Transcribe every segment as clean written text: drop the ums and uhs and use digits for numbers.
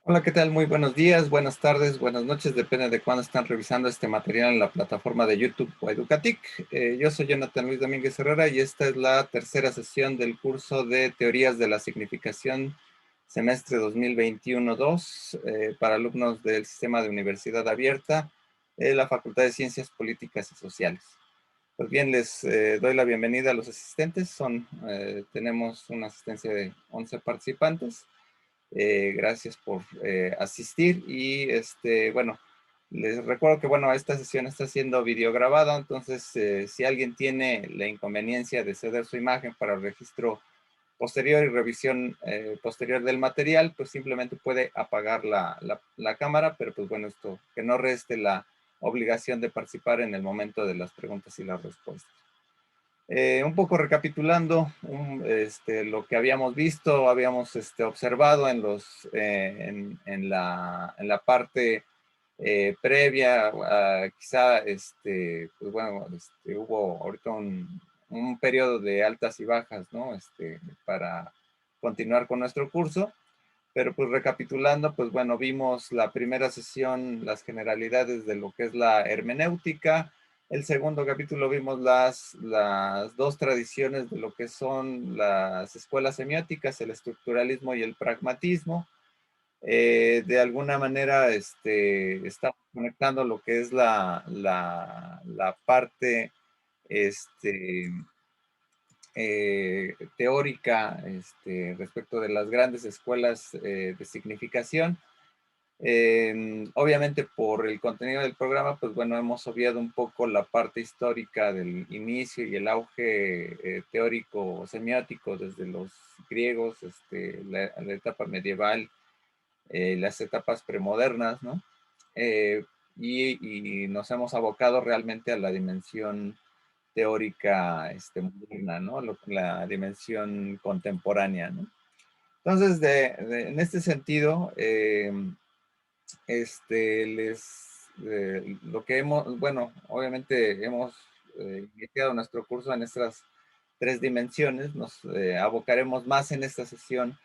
Hola, ¿qué tal? Muy buenos días, buenas tardes, buenas noches, depende de cuándo están revisando este material en la plataforma de YouTube o Educatic. Yo soy Jonathan Luis Domínguez Herrera y esta es la tercera sesión del curso de Teorías de la Significación semestre 2021-2 para alumnos del Sistema de Universidad Abierta de la Facultad de Ciencias Políticas y Sociales. Pues bien, les doy la bienvenida a los asistentes. Tenemos una asistencia de 11 participantes. Gracias por asistir y bueno, les recuerdo que bueno, esta sesión está siendo videograbada, entonces si alguien tiene la inconveniencia de ceder su imagen para registro posterior y revisión posterior del material, pues simplemente puede apagar la cámara, pero pues bueno, esto que no reste la obligación de participar en el momento de las preguntas y las respuestas. Un poco recapitulando lo que habíamos visto, habíamos observado en la parte previa, quizá pues bueno, hubo ahorita un periodo de altas y bajas, ¿no? Para continuar con nuestro curso. Pero pues recapitulando, pues bueno, vimos la primera sesión, las generalidades de lo que es la hermenéutica. El segundo capítulo vimos las dos tradiciones de lo que son las escuelas semióticas, el estructuralismo y el pragmatismo. De alguna manera estamos conectando lo que es la parte este, teórica respecto de las grandes escuelas de significación. Obviamente por el contenido del programa, pues bueno, hemos obviado un poco la parte histórica del inicio y el auge teórico semiótico desde los griegos, la etapa medieval, las etapas premodernas, ¿no? Eh, y nos hemos abocado realmente a la dimensión teórica moderna, ¿no? La dimensión contemporánea, ¿no? Entonces, en este sentido, lo que hemos, bueno, obviamente hemos iniciado nuestro curso en estas tres dimensiones, nos abocaremos más en esta sesión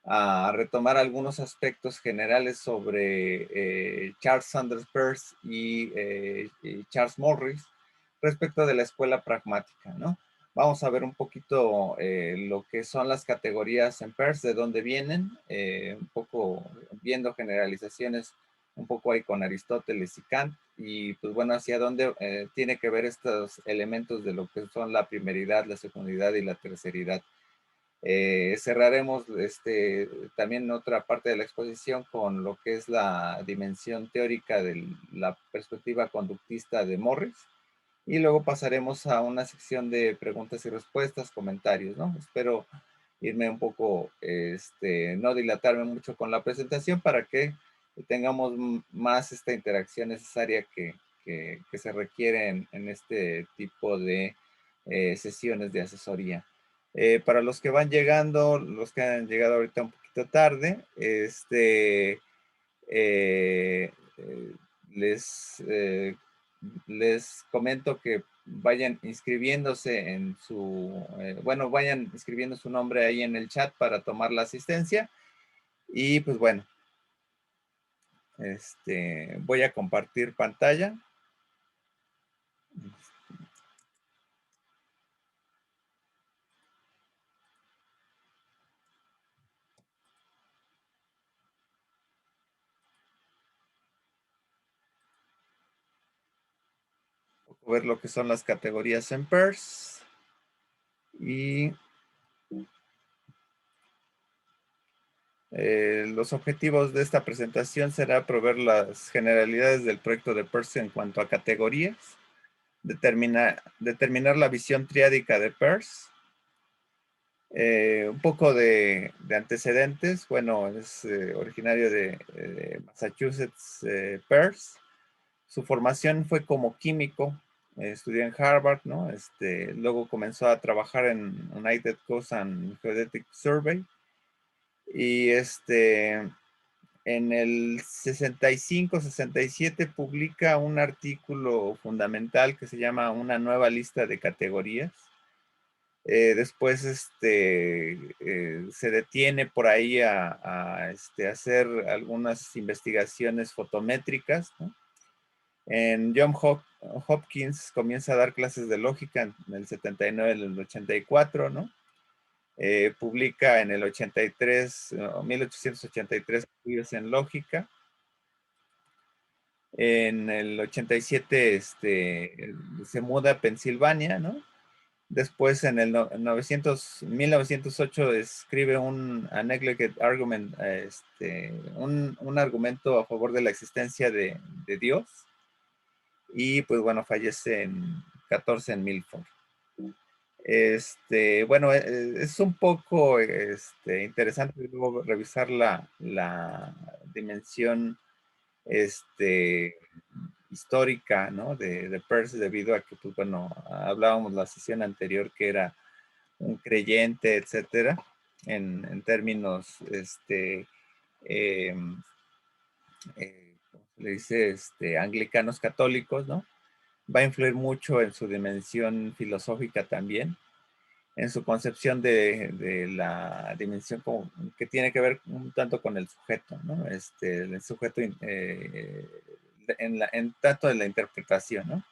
a retomar algunos aspectos generales sobre Charles Sanders Peirce y Charles Morris respecto de la escuela pragmática, ¿no? Vamos a ver un poquito lo que son las categorías en Peirce, de dónde vienen, un poco viendo generalizaciones un poco ahí con Aristóteles y Kant, y pues bueno, hacia dónde tiene que ver estos elementos de lo que son la primeridad, la secundidad y la terceridad. Cerraremos también otra parte de la exposición con lo que es la dimensión teórica de la perspectiva conductista de Morris y luego pasaremos a una sección de preguntas y respuestas, comentarios, ¿no? Espero irme un poco, no dilatarme mucho con la presentación para que tengamos más esta interacción necesaria que se requiere en este tipo de sesiones de asesoría. Para los que van llegando, los que han llegado ahorita un poquito tarde, eh, eh, les, eh, les comento que vayan inscribiéndose en su, bueno, vayan escribiendo su nombre ahí en el chat para tomar la asistencia. Y pues bueno, voy a compartir pantalla. Ver lo que son las categorías en Peirce. Y los objetivos de esta presentación será proveer las generalidades del proyecto de Peirce en cuanto a categorías, determinar la visión triádica de Peirce, un poco de antecedentes. Bueno, es originario de Massachusetts, Peirce. Su formación fue como químico, estudió en Harvard, ¿no? Luego comenzó a trabajar en United Coast and Geodetic Survey. Y en el 65-67 publica un artículo fundamental que se llama Una nueva lista de categorías, Después se detiene por ahí hacer algunas investigaciones fotométricas, ¿no? En Hopkins comienza a dar clases de lógica en el 79, en el 84, ¿no? Publica en el 83, 1883 estudios en lógica. En el 87 se muda a Pensilvania, ¿no? Después en el 1908 escribe un Negligent Argument, un argumento a favor de la existencia de Dios. Y pues bueno, fallece en 14 en Milford. Bueno, es un poco interesante luego revisar la dimensión histórica, ¿no? de Peirce, debido a que, pues bueno, hablábamos la sesión anterior que era un creyente, etcétera, en términos, eh, ¿cómo se le dice? Anglicanos católicos, ¿no? Va a influir mucho en su dimensión filosófica también, en su concepción de la dimensión como, que tiene que ver un tanto con el sujeto, ¿no? El sujeto en tanto de la interpretación, ¿no?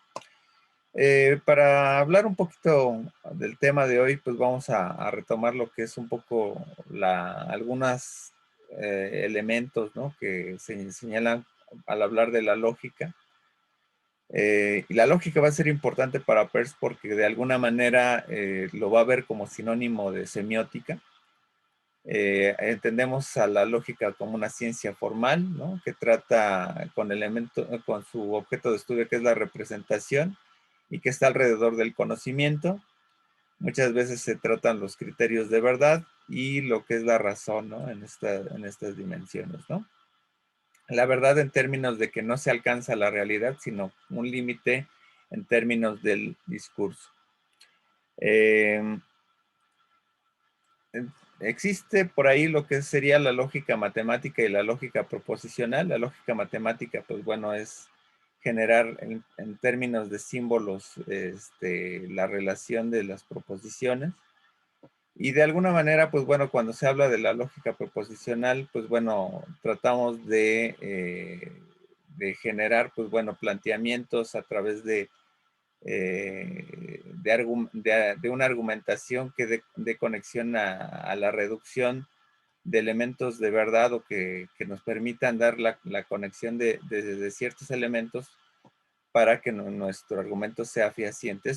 Para hablar un poquito del tema de hoy, pues vamos a retomar lo que es un poco algunos elementos, ¿no? Que se señalan al hablar de la lógica. Y la lógica va a ser importante para Peirce porque de alguna manera lo va a ver como sinónimo de semiótica. Entendemos a la lógica como una ciencia formal, ¿no? Que trata con su objeto de estudio, que es la representación, y que está alrededor del conocimiento. Muchas veces se tratan los criterios de verdad y lo que es la razón, ¿no? En estas dimensiones, ¿no? La verdad en términos de que no se alcanza la realidad, sino un límite en términos del discurso. Eh, Existe por ahí lo que sería la lógica matemática y la lógica proposicional. La lógica matemática, pues bueno, es generar en términos de símbolos la relación de las proposiciones. Y de alguna manera, pues bueno, cuando se habla de la lógica proposicional, pues bueno, tratamos de generar, pues bueno, planteamientos a través de una argumentación que de conexión a la reducción de elementos de verdad o que nos permitan dar la conexión de ciertos elementos para que nuestro argumento sea fehaciente.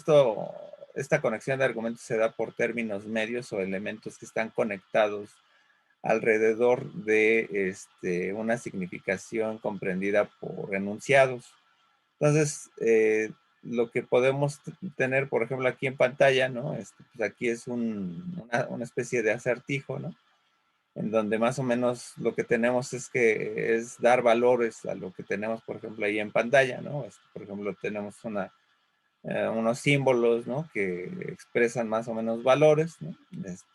Esta conexión de argumentos se da por términos medios o elementos que están conectados alrededor de una significación comprendida por enunciados. Entonces, lo que podemos tener, por ejemplo, aquí en pantalla, ¿no? Pues aquí es una especie de acertijo, ¿no? En donde más o menos lo que tenemos es dar valores a lo que tenemos, por ejemplo, ahí en pantalla, ¿no? Por ejemplo, tenemos unos símbolos, ¿no? Que expresan más o menos valores, ¿no?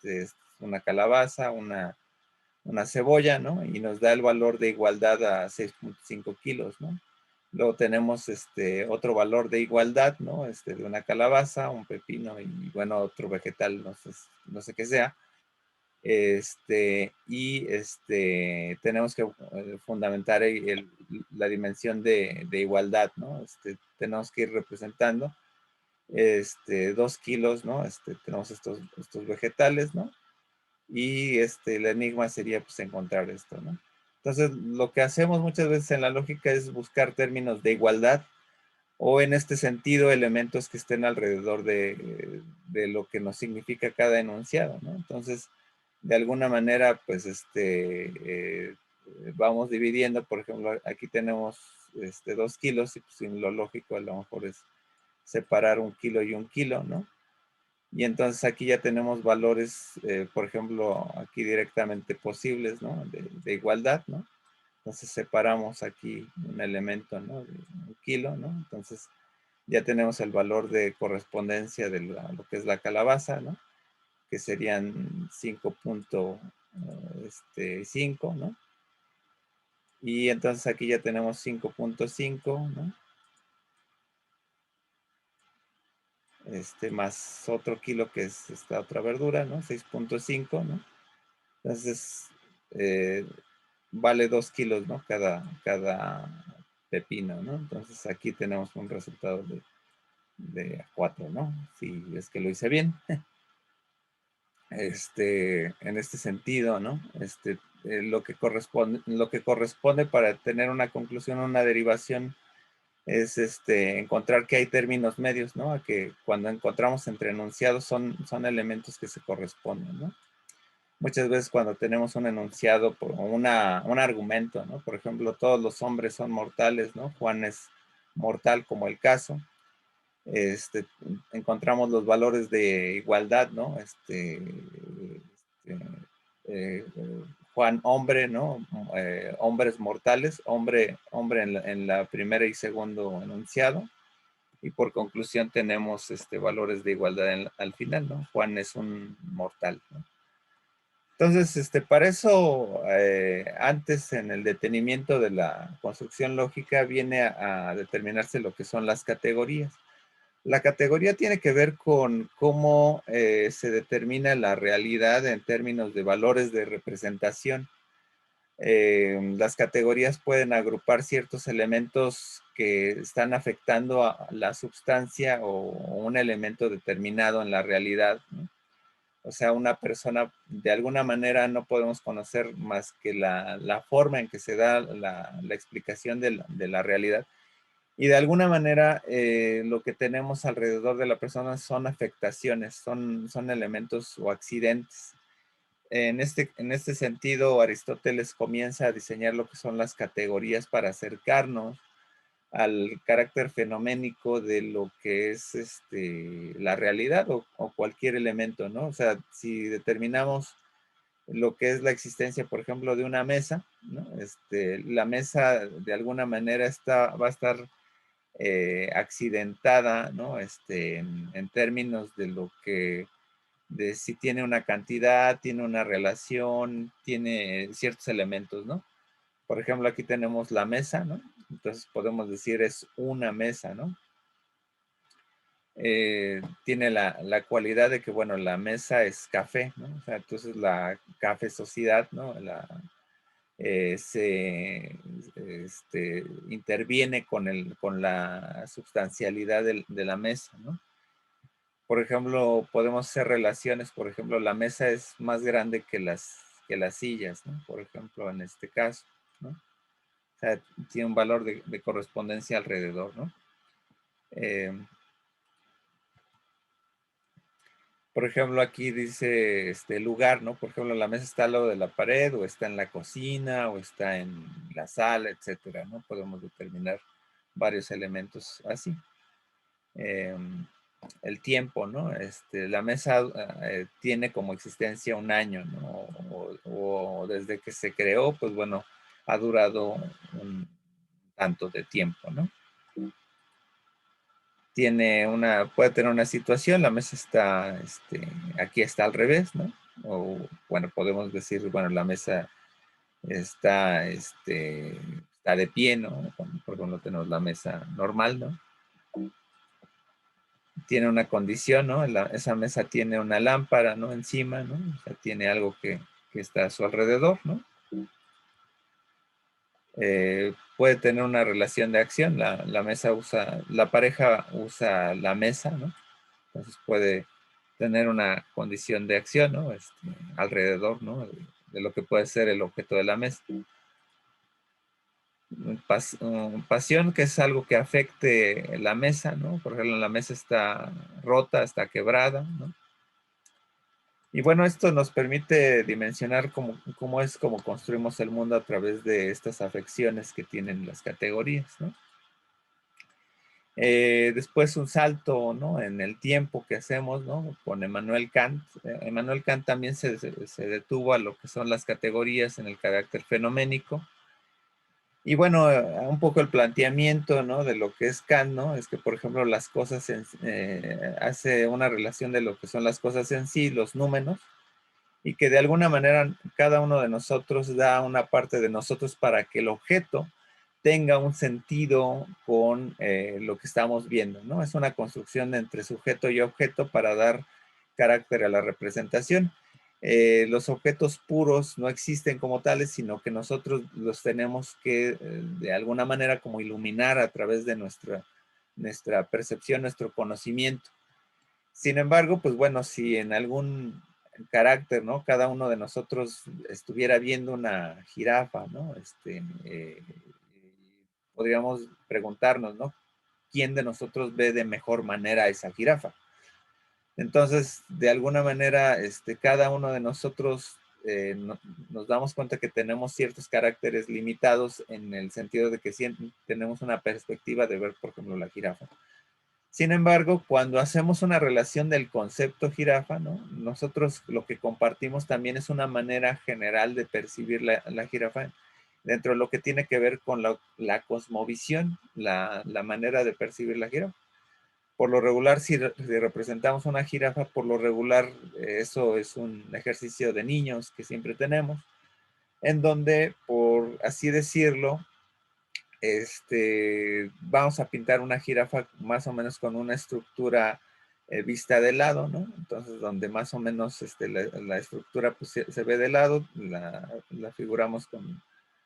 Es una calabaza, una cebolla, ¿no? Y nos da el valor de igualdad a 6.5 kilos, ¿no? Luego tenemos otro valor de igualdad, ¿no? De una calabaza, un pepino y, bueno, otro vegetal, no sé qué sea. Tenemos que fundamentar la dimensión de igualdad, ¿no? Tenemos que ir representando 2 kilos, ¿no? Tenemos estos vegetales, ¿no? Y el enigma sería pues encontrar esto, ¿no? Entonces, lo que hacemos muchas veces en la lógica es buscar términos de igualdad o en este sentido elementos que estén alrededor de lo que nos significa cada enunciado, ¿no? Entonces, de alguna manera, pues vamos dividiendo, por ejemplo, aquí tenemos 2 kilos y pues lo lógico a lo mejor es separar 1 kilo y 1 kilo, ¿no? Y entonces aquí ya tenemos valores, por ejemplo, aquí directamente posibles, ¿no? De igualdad, ¿no? Entonces separamos aquí un elemento, ¿no? De 1 kilo, ¿no? Entonces ya tenemos el valor de correspondencia de lo que es la calabaza, ¿no? Que serían 5.5, ¿no? Y entonces aquí ya tenemos 5.5, ¿no? más otro kilo que es esta otra verdura, ¿no? 6.5, ¿no? Entonces, vale 2 kilos, ¿no? Cada pepino, ¿no? Entonces aquí tenemos un resultado de 4, ¿no? Si es que lo hice bien. En este sentido, ¿no? Lo que corresponde para tener una conclusión, una derivación, es encontrar que hay términos medios, ¿no? A que cuando encontramos entre enunciados son elementos que se corresponden, ¿no? Muchas veces cuando tenemos un enunciado por un argumento, ¿no? Por ejemplo, todos los hombres son mortales, ¿no? Juan es mortal como el caso. Encontramos los valores de igualdad, ¿no? Eh, Juan hombre, ¿no? Hombres mortales, hombre en la primera y segundo enunciado. Y por conclusión tenemos valores de igualdad al final, ¿no? Juan es un mortal, ¿no? Entonces, para eso, antes en el detenimiento de la construcción lógica viene a determinarse lo que son las categorías. La categoría tiene que ver con cómo se determina la realidad en términos de valores de representación. Las categorías pueden agrupar ciertos elementos que están afectando a la sustancia o un elemento determinado en la realidad, ¿no? O sea, una persona, de alguna manera no podemos conocer más que la forma en que se da la explicación de la realidad. Y de alguna manera lo que tenemos alrededor de la persona son afectaciones, son elementos o accidentes. En este sentido, Aristóteles comienza a diseñar lo que son las categorías para acercarnos al carácter fenoménico de lo que es la realidad o cualquier elemento, ¿no? O sea, si determinamos lo que es la existencia, por ejemplo, de una mesa, ¿no? La mesa de alguna manera va a estar accidentada, ¿no? En términos de lo que, de si tiene una cantidad, tiene una relación, tiene ciertos elementos, ¿no? Por ejemplo, aquí tenemos la mesa, ¿no? Entonces podemos decir es una mesa, ¿no? Tiene la cualidad de que, bueno, la mesa es café, ¿no? O sea, entonces la cafezosidad, ¿no? Se interviene con la substancialidad de la mesa, ¿no? Por ejemplo, podemos hacer relaciones, por ejemplo, la mesa es más grande que las sillas, ¿no? Por ejemplo, en este caso, ¿no? O sea, tiene un valor de correspondencia alrededor, ¿no? Eh, por ejemplo, aquí dice este lugar, ¿no? Por ejemplo, la mesa está al lado de la pared, o está en la cocina, o está en la sala, etcétera, ¿no? Podemos determinar varios elementos así. El tiempo, ¿no? La mesa tiene como existencia un año, ¿no? O desde que se creó, pues bueno, ha durado un tanto de tiempo, ¿no? Puede tener una situación, la mesa está, aquí está al revés, ¿no? O, bueno, podemos decir, bueno, la mesa está de pie, ¿no? Porque no tenemos la mesa normal, ¿no? Tiene una condición, ¿no? Esa mesa tiene una lámpara, ¿no? Encima, ¿no? O sea, tiene algo que está a su alrededor, ¿no? Puede tener una relación de acción. La pareja usa la mesa, ¿no? Entonces puede tener una condición de acción, ¿no? Alrededor, ¿no? De lo que puede ser el objeto de la mesa. Pasión, que es algo que afecte la mesa, ¿no? Por ejemplo, la mesa está rota, está quebrada, ¿no? Y bueno, esto nos permite dimensionar cómo construimos el mundo a través de estas afecciones que tienen las categorías, ¿no? Después un salto, ¿no? En el tiempo que hacemos, ¿no? Con Emmanuel Kant. Emmanuel Kant también se detuvo a lo que son las categorías en el carácter fenoménico. Y bueno, un poco el planteamiento, ¿no? De lo que es Kant, ¿no? Es que, por ejemplo, hace una relación de lo que son las cosas en sí, los números, y que de alguna manera cada uno de nosotros da una parte de nosotros para que el objeto tenga un sentido con lo que estamos viendo, ¿no? Es una construcción entre sujeto y objeto para dar carácter a la representación. Los objetos puros no existen como tales, sino que nosotros los tenemos que, de alguna manera, como iluminar a través de nuestra percepción, nuestro conocimiento. Sin embargo, pues bueno, si en algún carácter, ¿no? Cada uno de nosotros estuviera viendo una jirafa, ¿no? Podríamos preguntarnos, ¿no? ¿Quién de nosotros ve de mejor manera a esa jirafa? Entonces, de alguna manera, cada uno de nosotros nos damos cuenta que tenemos ciertos caracteres limitados en el sentido de que tenemos una perspectiva de ver, por ejemplo, la jirafa. Sin embargo, cuando hacemos una relación del concepto jirafa, ¿no? Nosotros lo que compartimos también es una manera general de percibir la jirafa dentro de lo que tiene que ver con la cosmovisión, la manera de percibir la jirafa. Por lo regular, si representamos una jirafa, por lo regular, eso es un ejercicio de niños que siempre tenemos, en donde, por así decirlo, vamos a pintar una jirafa más o menos con una estructura vista de lado, ¿no? Entonces, donde más o menos la estructura pues, se ve de lado, la figuramos con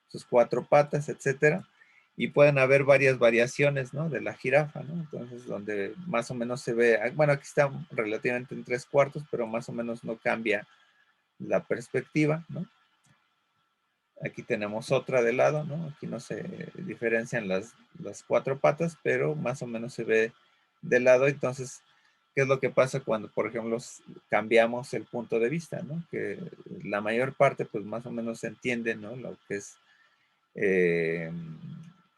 sus cuatro patas, etcétera. Y pueden haber varias variaciones, ¿no? De la jirafa, ¿no? Entonces, donde más o menos se ve, bueno, aquí está relativamente en 3/4, pero más o menos no cambia la perspectiva, ¿no? Aquí tenemos otra de lado, ¿no? Aquí no se diferencian las cuatro patas, pero más o menos se ve de lado. Entonces, ¿qué es lo que pasa cuando, por ejemplo, cambiamos el punto de vista, ¿no? Que la mayor parte, pues más o menos se entiende, ¿no? Lo que es eh,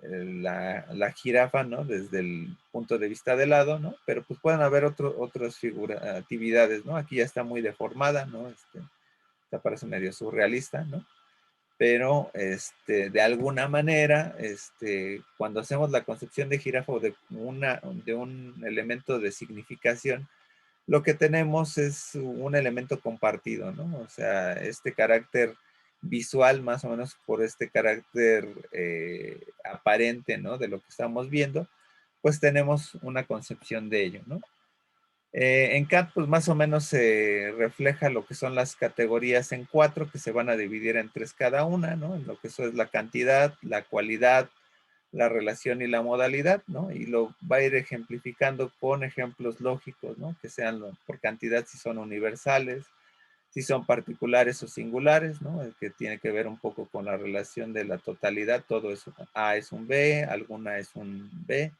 la jirafa, ¿no? Desde el punto de vista de lado, ¿no? Pero pues pueden haber otras actividades, ¿no? Aquí ya está muy deformada, ¿no? Esta parece medio surrealista, ¿no? Pero de alguna manera, cuando hacemos la concepción de jirafa o de un elemento de significación, lo que tenemos es un elemento compartido, ¿no? O sea, este carácter visual, más o menos por este carácter aparente, ¿no? De lo que estamos viendo, pues tenemos una concepción de ello, ¿no? En CAD, pues más o menos se refleja lo que son las categorías en 4, que se van a dividir en 3 cada una, ¿no? En lo que eso es la cantidad, la cualidad, la relación y la modalidad, ¿no? Y lo va a ir ejemplificando con ejemplos lógicos, ¿no? Que sean por cantidad si son universales, si son particulares o singulares, ¿no? El que tiene que ver un poco con la relación de la totalidad, todo eso. A es un B, alguna es un B,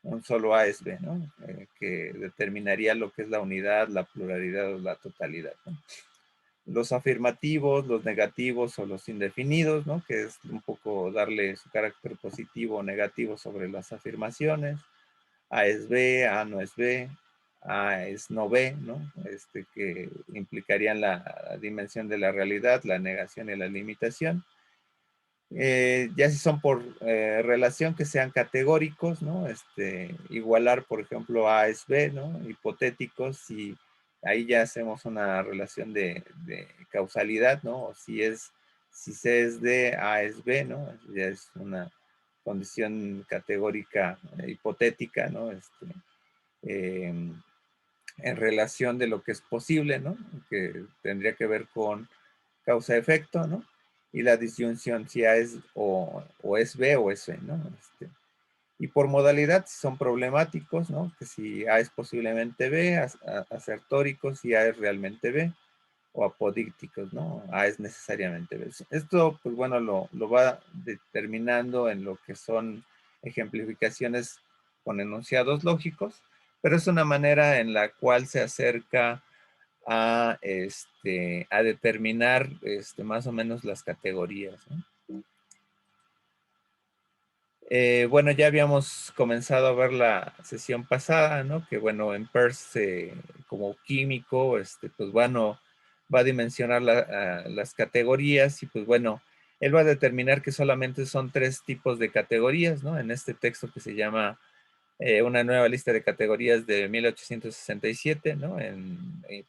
un solo A es B, ¿no? Que determinaría lo que es la unidad, la pluralidad o la totalidad, ¿no? Los afirmativos, los negativos o los indefinidos, ¿no? Que es un poco darle su carácter positivo o negativo sobre las afirmaciones. A es B, A no es B, A es no B, ¿no? Que implicarían la dimensión de la realidad, la negación y la limitación. Ya si son por relación que sean categóricos, ¿no? Igualar, por ejemplo, A es B, ¿no? Hipotéticos, y ahí ya hacemos una relación de causalidad, ¿no? O si C es D, A es B, ¿no? Ya es una condición categórica hipotética, ¿no? En relación de lo que es posible, ¿no? Que tendría que ver con causa-efecto, ¿no? Y la disyunción si A es o es B o es C, ¿no? Y por modalidad, si son problemáticos, ¿no? Que si A es posiblemente B, asertóricos, si A es realmente B, o apodícticos, ¿no? A es necesariamente B. Esto, pues bueno, lo va determinando en lo que son ejemplificaciones con enunciados lógicos, pero es una manera en la cual se acerca a determinar más o menos las categorías, ¿no? Bueno, ya habíamos comenzado a ver la sesión pasada, ¿no? Que bueno, en Peirce, como químico, pues bueno, va a dimensionar las categorías y pues bueno, él va a determinar que solamente son 3 tipos de categorías, ¿no? En este texto que se llama una nueva lista de categorías de 1867, ¿no?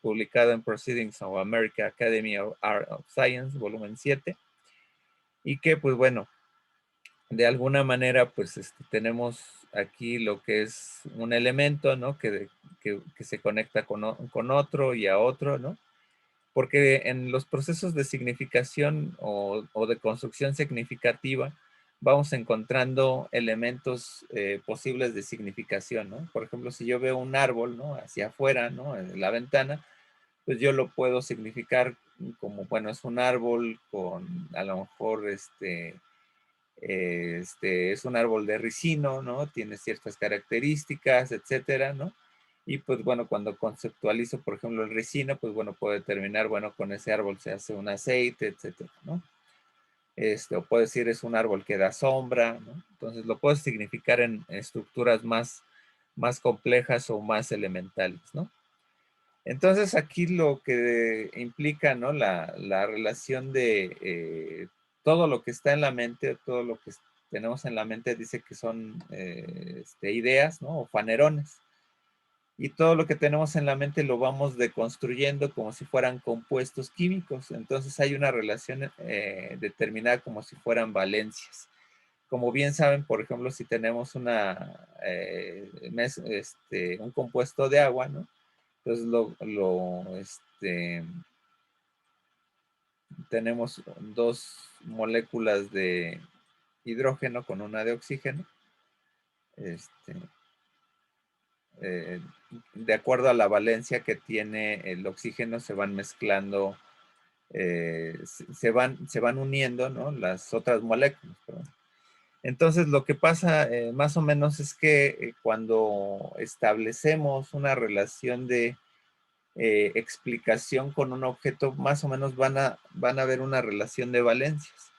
Publicado en Proceedings of American Academy of Art of Science, volumen 7, y que pues bueno, de alguna manera, pues tenemos aquí lo que es un elemento, ¿no? Que se conecta con otro y a otro, ¿no? Porque en los procesos de significación o de construcción significativa vamos encontrando elementos posibles de significación, ¿no? Por ejemplo, si yo veo un árbol, ¿no? Hacia afuera, ¿no? En la ventana, pues yo lo puedo significar como, bueno, es un árbol con a lo mejor es un árbol de ricino, ¿no? Tiene ciertas características, etcétera, ¿no? Y pues bueno, cuando conceptualizo, por ejemplo, el ricino, pues bueno, puedo determinar, bueno, con ese árbol se hace un aceite, etcétera, ¿no? O puedo decir es un árbol que da sombra, ¿no? Entonces lo puedo significar en estructuras más complejas o más elementales, ¿no? Entonces aquí lo que implica, ¿no? La relación de todo lo que está en la mente, todo lo que tenemos en la mente dice que son ideas, ¿no? O fanerones. Y todo lo que tenemos en la mente lo vamos deconstruyendo como si fueran compuestos químicos. Entonces hay una relación determinada como si fueran valencias. Como bien saben, por ejemplo, si tenemos un compuesto de agua, ¿no? Entonces tenemos dos moléculas de hidrógeno con una de oxígeno. Este, eh, de acuerdo a la valencia que tiene el oxígeno, se van mezclando, se van uniendo, ¿no? Las otras moléculas. Perdón. Entonces, lo que pasa más o menos es que cuando establecemos una relación de explicación con un objeto, más o menos van a haber una relación de valencias.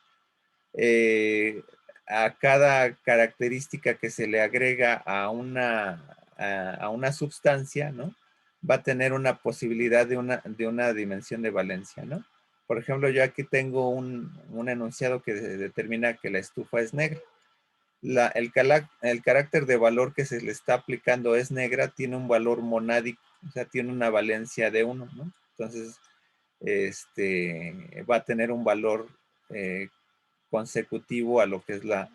Eh, a cada característica que se le agrega a una sustancia, ¿no? Va a tener una posibilidad de una dimensión de valencia, ¿no? Por ejemplo, yo aquí tengo un enunciado que determina que la estufa es negra. El carácter de valor que se le está aplicando es negra, tiene un valor monádico, o sea, tiene una valencia de 1, ¿no? Entonces, va a tener un valor consecutivo a lo que es la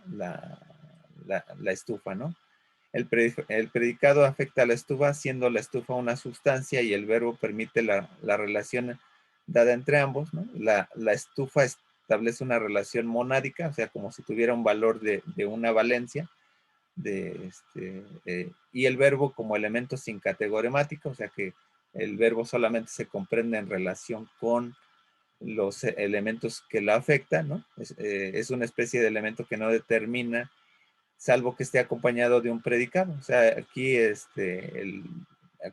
estufa, ¿no? El predicado afecta a la estufa, siendo la estufa una sustancia y el verbo permite la relación dada entre ambos, ¿no? La estufa establece una relación monádica, o sea, como si tuviera un valor de una valencia, y el verbo como elemento sin categoremático, o sea que el verbo solamente se comprende en relación con los elementos que la afectan, ¿no? Es una especie de elemento que no determina, salvo que esté acompañado de un predicado. O sea, aquí,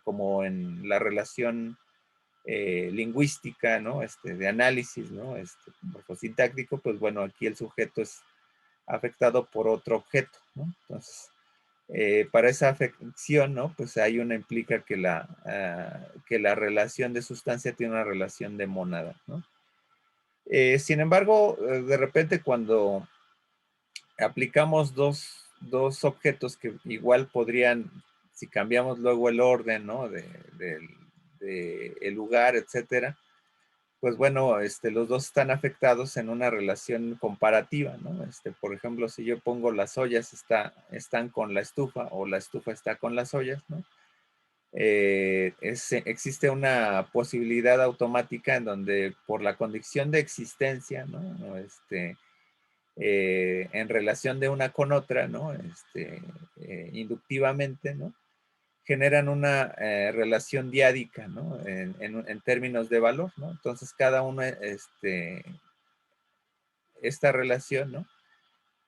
como en la relación lingüística, ¿no? De análisis, ¿no? Morfosintáctico, pues bueno, aquí el sujeto es afectado por otro objeto, ¿no? Entonces, para esa afección, ¿no? Pues hay una implica que la relación de sustancia tiene una relación de mónada, ¿no? Sin embargo, de repente cuando aplicamos dos objetos que igual podrían, si cambiamos luego el orden, ¿no? De el lugar, etcétera, pues bueno, los dos están afectados en una relación comparativa, ¿no? Por ejemplo, si yo pongo las ollas están con la estufa o la estufa está con las ollas, ¿no? Existe una posibilidad automática en donde por la condición de existencia, ¿no? En relación de una con otra, ¿no? Inductivamente, ¿no? Generan una relación diádica, ¿no? En términos de valor, ¿no? Entonces cada uno, esta relación, ¿no?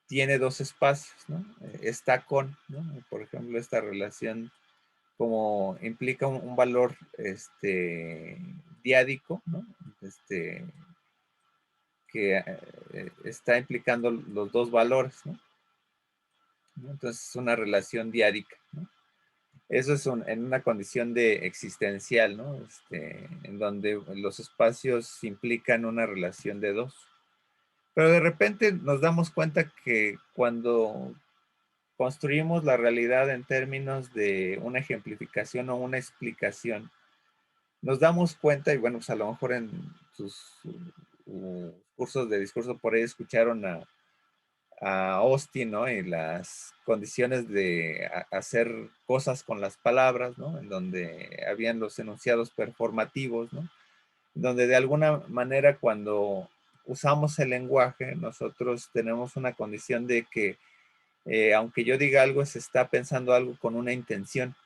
Tiene dos espacios, ¿no? Está con, ¿no? Por ejemplo, esta relación como implica un valor diádico, ¿no? Que está implicando los dos valores, ¿no? Entonces es una relación diádica, ¿no? Eso es en una condición de existencial, ¿no? En donde los espacios implican una relación de dos. Pero de repente nos damos cuenta que cuando construimos la realidad en términos de una ejemplificación o una explicación, nos damos cuenta, y bueno, pues a lo mejor en sus cursos de discurso por ahí escucharon a Austin, ¿no? Y las condiciones de hacer cosas con las palabras, ¿no? En donde habían los enunciados performativos, ¿no? Donde de alguna manera cuando usamos el lenguaje, nosotros tenemos una condición de que aunque yo diga algo, se está pensando algo con una intención.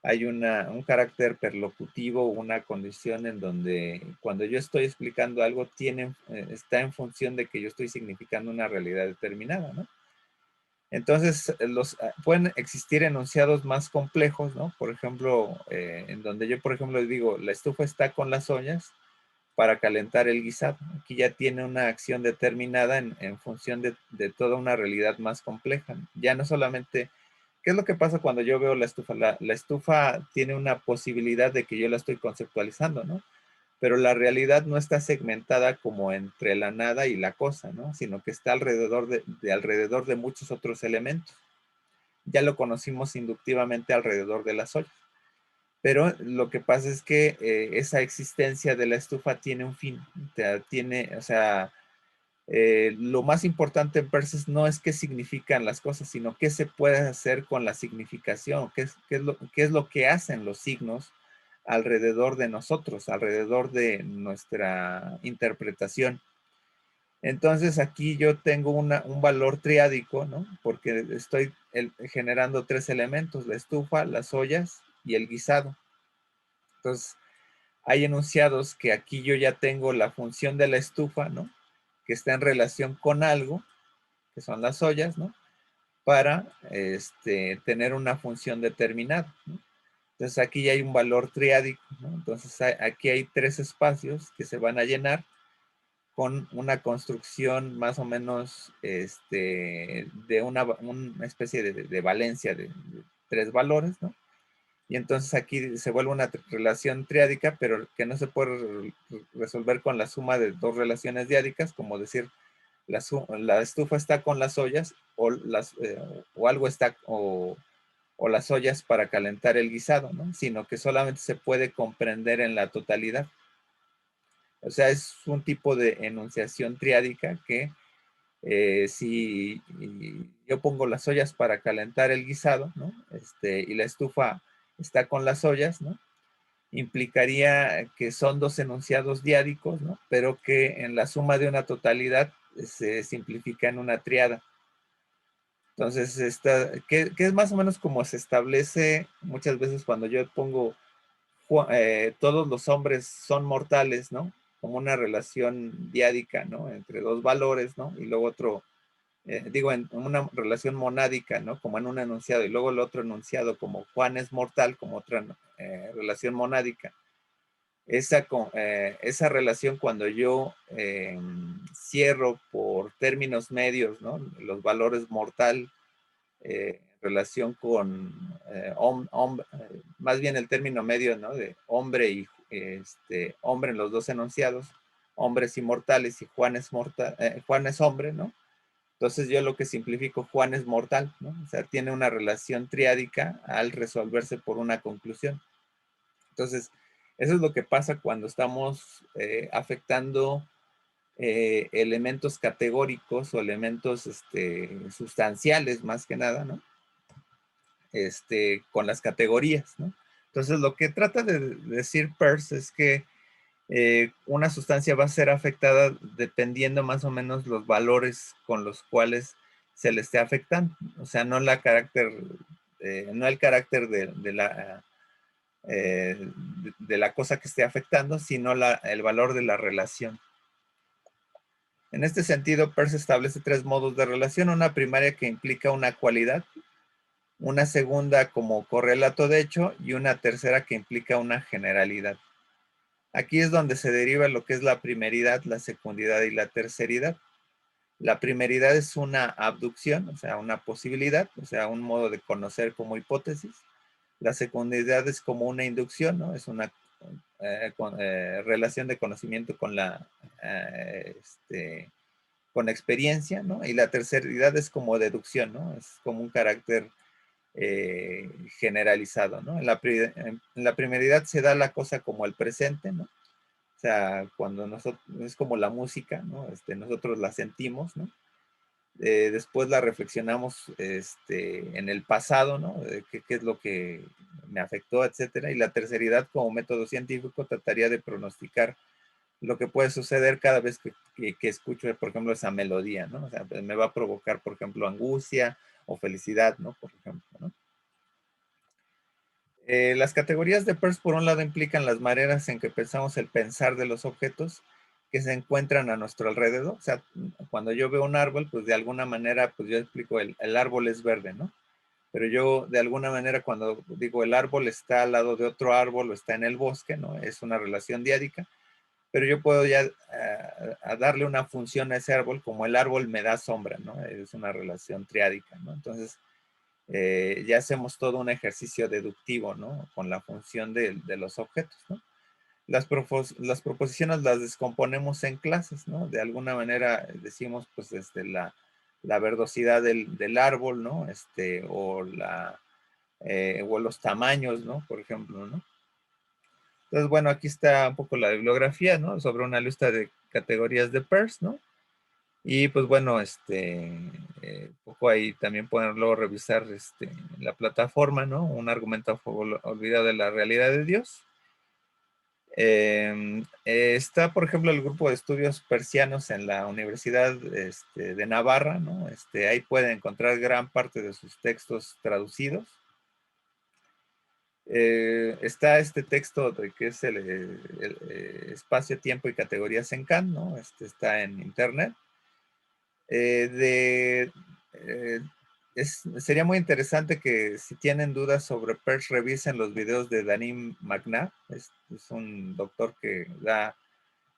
Hay un carácter perlocutivo, una condición en donde cuando yo estoy explicando algo, está en función de que yo estoy significando una realidad determinada, ¿no? Entonces, pueden existir enunciados más complejos, ¿no? Por ejemplo, en donde yo, por ejemplo, digo, la estufa está con las ollas para calentar el guisado. Aquí ya tiene una acción determinada en función de toda una realidad más compleja. Ya no solamente, ¿qué es lo que pasa cuando yo veo la estufa? La estufa tiene una posibilidad de que yo la estoy conceptualizando, ¿no? Pero la realidad no está segmentada como entre la nada y la cosa, ¿no? Sino que está alrededor de muchos otros elementos. Ya lo conocimos inductivamente alrededor de las ollas. Pero lo que pasa es que esa existencia de la estufa tiene un fin. Lo más importante en Perses no es qué significan las cosas, sino qué se puede hacer con la significación, qué es lo que hacen los signos alrededor de nosotros, alrededor de nuestra interpretación. Entonces aquí yo tengo un valor triádico, ¿no? Porque estoy generando tres elementos, la estufa, las ollas y el guisado. Entonces, hay enunciados que aquí yo ya tengo la función de la estufa, ¿no? Que está en relación con algo, que son las ollas, ¿no? Para tener una función determinada, ¿no? Entonces aquí ya hay un valor triádico, ¿no? Entonces aquí hay tres espacios que se van a llenar con una construcción más o menos de una especie de valencia de tres valores, ¿no? Y entonces aquí se vuelve una relación triádica, pero que no se puede resolver con la suma de dos relaciones diádicas, como decir, la estufa está con las ollas o algo está, o las ollas para calentar el guisado, ¿no? Sino que solamente se puede comprender en la totalidad. O sea, es un tipo de enunciación triádica que si yo pongo las ollas para calentar el guisado, ¿no? Y la estufa está con las ollas, ¿no? Implicaría que son dos enunciados diádicos, ¿no? Pero que en la suma de una totalidad se simplifica en una triada. Entonces, que es más o menos como se establece muchas veces cuando yo pongo todos los hombres son mortales, ¿no? Como una relación diádica, ¿no? Entre dos valores, ¿no? Y luego otro, en una relación monádica, ¿no? Como en un enunciado, y luego el otro enunciado como Juan es mortal, como otra relación monádica. Esa relación cuando yo cierro por términos medios, ¿no? Los valores mortal, relación con más bien el término medio, ¿no? De hombre y hombre en los dos enunciados, hombres inmortales y Juan es hombre, ¿no? Entonces yo lo que simplifico, Juan es mortal, ¿no? O sea, tiene una relación triádica al resolverse por una conclusión. Entonces, eso es lo que pasa cuando estamos afectando elementos categóricos o elementos sustanciales más que nada, ¿no? Con las categorías, ¿no? Entonces, lo que trata de decir Peirce es que una sustancia va a ser afectada dependiendo más o menos los valores con los cuales se le esté afectando. O sea, no el carácter de la cosa que esté afectando, sino el valor de la relación. En este sentido, Peirce establece tres modos de relación: una primaria que implica una cualidad, una segunda como correlato de hecho y una tercera que implica una generalidad. Aquí es donde se deriva lo que es la primeridad, la secundidad y la terceridad. La primeridad es una abducción, o sea, una posibilidad, o sea, un modo de conocer como hipótesis. La secundidad es como una inducción, ¿no? Es una relación de conocimiento eh, este, con experiencia, ¿no? Y la terceridad es como deducción, ¿no? Es como un carácter generalizado, ¿no? En la primeridad se da la cosa como el presente, ¿no? O sea, cuando nosotros, es como la música, ¿no? Nosotros la sentimos, ¿no? Después la reflexionamos en el pasado, ¿no? ¿Qué es lo que me afectó, etcétera? Y la terceridad como método científico trataría de pronosticar lo que puede suceder cada vez que escucho, por ejemplo, esa melodía, ¿no? O sea, pues, me va a provocar, por ejemplo, angustia o felicidad, ¿no? Por ejemplo, ¿no? Las categorías de Peirce, por un lado, implican las maneras en que pensamos el pensar de los objetos que se encuentran a nuestro alrededor. O sea, cuando yo veo un árbol, pues de alguna manera, pues yo explico, el árbol es verde, ¿no? Pero yo, de alguna manera, cuando digo el árbol está al lado de otro árbol o está en el bosque, ¿no? Es una relación diádica, pero yo puedo ya a darle una función a ese árbol como el árbol me da sombra, ¿no? Es una relación triádica, ¿no? Entonces, ya hacemos todo un ejercicio deductivo, ¿no? Con la función de los objetos, ¿no? Las proposiciones las descomponemos en clases, ¿no? De alguna manera decimos, pues, la verdosidad del árbol, ¿no? O los tamaños, ¿no? Por ejemplo, ¿no? Entonces, bueno, aquí está un poco la bibliografía, ¿no? Sobre una lista de categorías de Peirce, ¿no? Y pues bueno, poco ahí también pueden luego revisar la plataforma, ¿no? Un argumento a favor olvidado de la realidad de Dios. Está, por ejemplo, el grupo de estudios persianos en la Universidad de Navarra, ¿no? Ahí pueden encontrar gran parte de sus textos traducidos. Está este texto de que es espacio, tiempo y categorías en Kant, ¿no? Está en internet. Eh, eh, Sería muy interesante que si tienen dudas sobre Peirce revisen los videos de Danim Magnat, es un doctor que da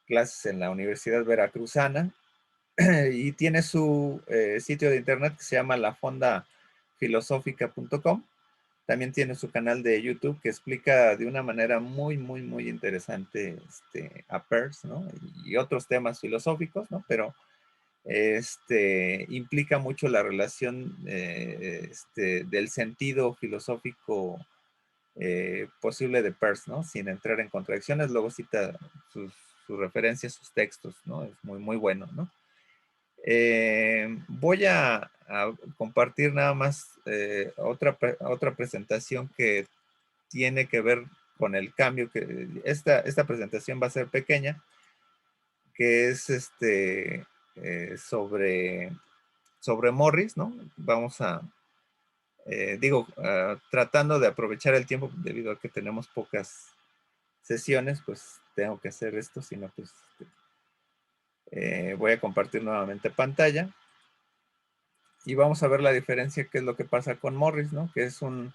clases en la Universidad Veracruzana y tiene su sitio de internet que se llama lafondafilosófica.com. También tiene su canal de YouTube que explica de una manera muy, muy, muy interesante a Peirce, ¿no? Y otros temas filosóficos, ¿no? Pero implica mucho la relación del sentido filosófico posible de Peirce, ¿no? Sin entrar en contradicciones, luego cita sus referencias, sus textos, ¿no? Es muy, muy bueno, ¿no? Voy a compartir nada más otra presentación que tiene que ver con el cambio que esta presentación va a ser pequeña, que es sobre Morris, ¿no? Vamos tratando de aprovechar el tiempo debido a que tenemos pocas sesiones, pues tengo que hacer esto, si no, pues voy a compartir nuevamente pantalla y vamos a ver la diferencia, qué es lo que pasa con Morris, ¿no? Que es un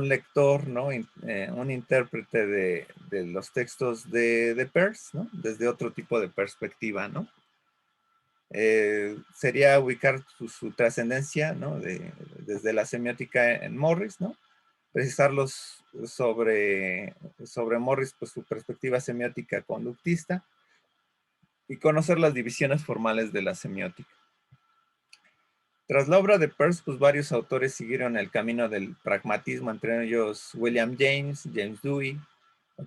lector, ¿no? Un intérprete de los textos de Peirce, ¿no? Desde otro tipo de perspectiva, ¿no? Sería ubicar su trascendencia, ¿no? Desde la semiótica en Morris, ¿no? Precisarlos sobre Morris, pues su perspectiva semiótica conductista y conocer las divisiones formales de la semiótica. Tras la obra de Peirce, pues varios autores siguieron el camino del pragmatismo, entre ellos William James, James Dewey,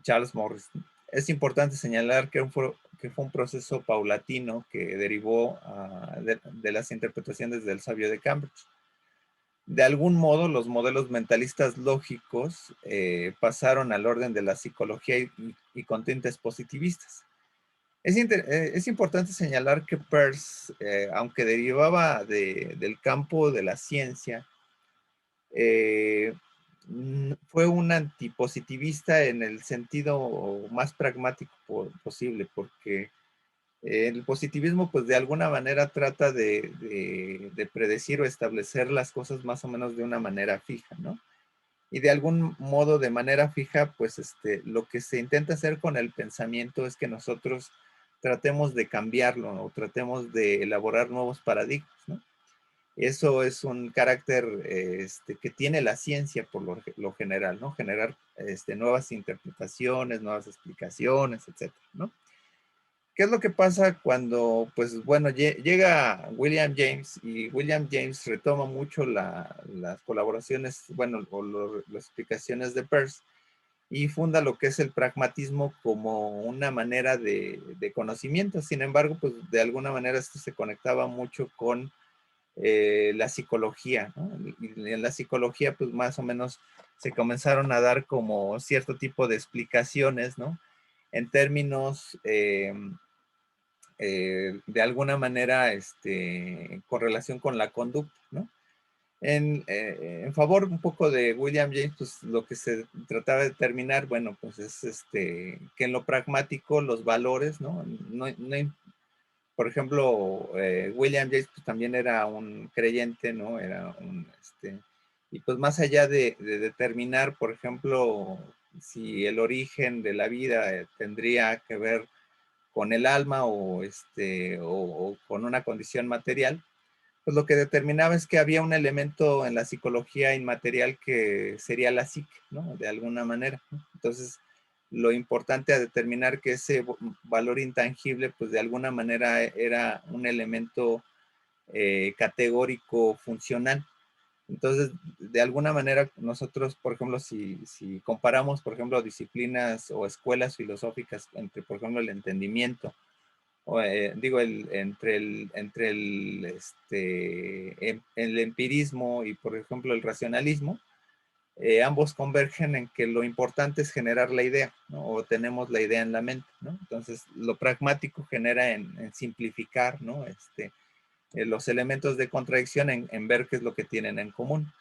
Charles Morris. Es importante señalar que fue un proceso paulatino que derivó de las interpretaciones del sabio de Cambridge. De algún modo, los modelos mentalistas lógicos pasaron al orden de la psicología y corrientes positivistas. Es importante señalar que Peirce, aunque derivaba del campo de la ciencia, fue un antipositivista en el sentido más pragmático posible, porque el positivismo, pues de alguna manera trata de predecir o establecer las cosas más o menos de una manera fija, ¿no? Y de algún modo, de manera fija, pues lo que se intenta hacer con el pensamiento es que nosotros tratemos de cambiarlo, ¿no? O tratemos de elaborar nuevos paradigmas, ¿no? Eso es un carácter que tiene la ciencia por lo general, ¿no? Generar nuevas interpretaciones, nuevas explicaciones, etcétera, ¿no? ¿Qué es lo que pasa cuando, pues bueno, llega William James y William James retoma mucho las colaboraciones, bueno, o las explicaciones de Peirce y funda lo que es el pragmatismo como una manera de conocimiento? Sin embargo, pues de alguna manera esto se conectaba mucho con la psicología, ¿no? Y en la psicología, pues más o menos se comenzaron a dar como cierto tipo de explicaciones, ¿no? En términos de alguna manera con relación con la conducta, ¿no? En favor un poco de William James, pues lo que se trataba de determinar, bueno, pues es que en lo pragmático los valores, ¿no? Por ejemplo, William James pues, también era un creyente, ¿no? Y pues más allá de determinar, por ejemplo, si el origen de la vida tendría que ver con el alma o con una condición material, pues lo que determinaba es que había un elemento en la psicología inmaterial que sería la psique, ¿no? De alguna manera, ¿no? Entonces, lo importante a determinar que ese valor intangible, pues de alguna manera era un elemento categórico funcional. Entonces, de alguna manera, nosotros, por ejemplo, si comparamos, por ejemplo, disciplinas o escuelas filosóficas entre, por ejemplo, el entendimiento digo, el empirismo y, por ejemplo, el racionalismo, ambos convergen en que lo importante es generar la idea, ¿no? O tenemos la idea en la mente, ¿no? Entonces, lo pragmático genera en simplificar, ¿no? Los elementos de contradicción en ver qué es lo que tienen en común.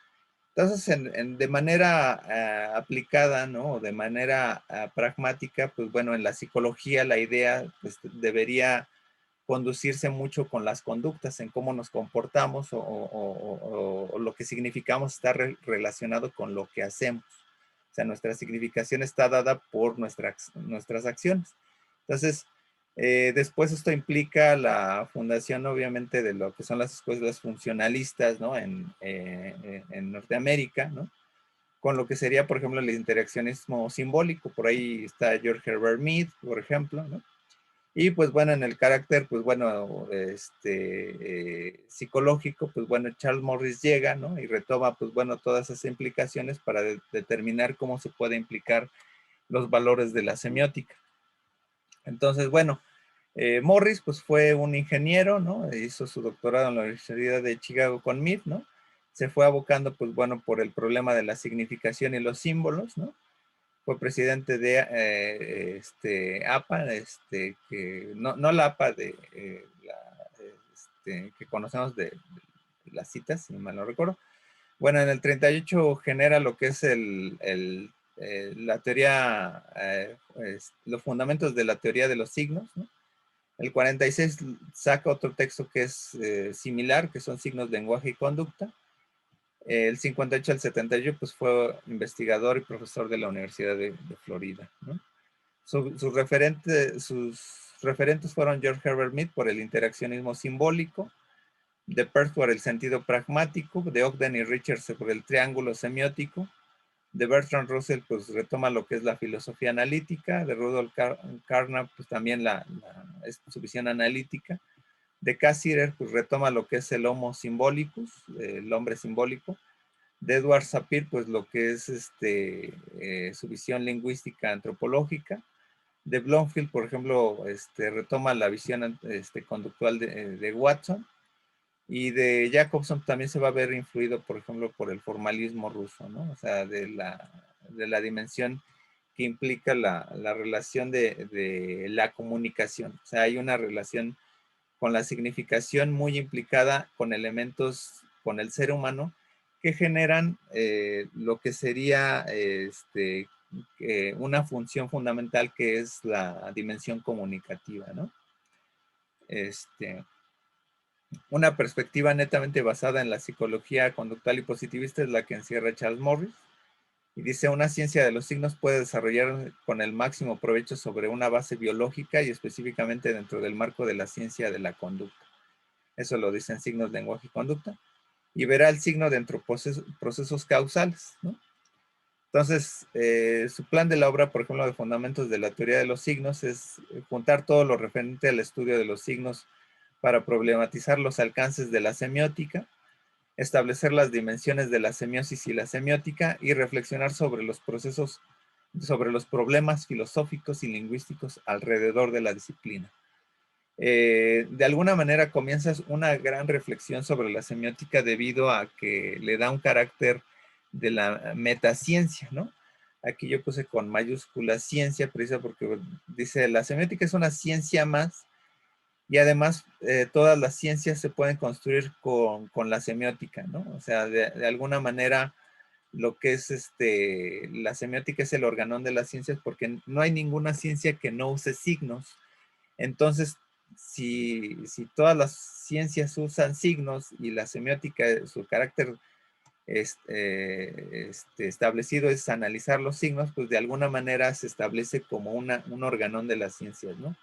Entonces, de manera aplicada, ¿no? O de manera pragmática, pues bueno, en la psicología la idea pues, debería conducirse mucho con las conductas, en cómo nos comportamos o lo que significamos está relacionado con lo que hacemos. O sea, nuestra significación está dada por nuestras acciones. Entonces, después esto implica la fundación, obviamente, de lo que son las escuelas funcionalistas, ¿no? En Norteamérica, ¿no? Con lo que sería, por ejemplo, el interaccionismo simbólico. Por ahí está George Herbert Mead, por ejemplo, ¿no? Y pues bueno, en el carácter, pues bueno, psicológico, pues bueno, Charles Morris llega, ¿no? Y retoma, pues bueno, todas esas implicaciones para determinar cómo se puede implicar los valores de la semiótica. Entonces, bueno, Morris, pues fue un ingeniero, ¿no? Hizo su doctorado en la Universidad de Chicago con Mead, ¿no? Se fue abocando, pues bueno, por el problema de la significación y los símbolos, ¿no? Fue presidente de APA, que no la APA que conocemos de las citas, si mal no recuerdo. Bueno, en el 38 genera lo que es la teoría, los fundamentos de la teoría de los signos, ¿no? El 46 saca otro texto que es similar, que son signos, lenguaje y conducta. El 58 al 78 pues fue investigador y profesor de la Universidad de Florida, ¿no? Sus referentes fueron George Herbert Mead por el interaccionismo simbólico, de Peirce por el sentido pragmático, de Ogden y Richards por el triángulo semiótico, de Bertrand Russell pues retoma lo que es la filosofía analítica, de Rudolf Carnap pues también su visión analítica, de Cassirer pues retoma lo que es el homo symbolicus, el hombre simbólico, de Edward Sapir pues lo que es su visión lingüística antropológica, de Blomfield, por ejemplo, retoma la visión conductual de Watson, y de Jacobson también se va a ver influido, por ejemplo, por el formalismo ruso, ¿no? O sea, de la dimensión que implica la relación de la comunicación. O sea, hay una relación con la significación muy implicada con elementos, con el ser humano, que generan lo que sería una función fundamental que es la dimensión comunicativa, ¿no? Una perspectiva netamente basada en la psicología conductual y positivista es la que encierra Charles Morris, y dice: una ciencia de los signos puede desarrollar con el máximo provecho sobre una base biológica y específicamente dentro del marco de la ciencia de la conducta. Eso lo dicen Signos, Lenguaje y Conducta. Y verá el signo dentro de procesos causales, ¿no? Entonces, su plan de la obra, por ejemplo, de fundamentos de la teoría de los signos, es juntar todo lo referente al estudio de los signos para problematizar los alcances de la semiótica, establecer las dimensiones de la semiosis y la semiótica y reflexionar sobre los procesos, sobre los problemas filosóficos y lingüísticos alrededor de la disciplina. De alguna manera comienzas una gran reflexión sobre la semiótica debido a que le da un carácter de la metaciencia, ¿no? Aquí yo puse con mayúscula ciencia, precisa porque dice, la semiótica es una ciencia más y además todas las ciencias se pueden construir con la semiótica, ¿no? O sea, de alguna manera lo que es la semiótica es el organón de las ciencias porque no hay ninguna ciencia que no use signos. Entonces, si todas las ciencias usan signos y la semiótica, su carácter establecido es analizar los signos, pues de alguna manera se establece como un organón de las ciencias, ¿no?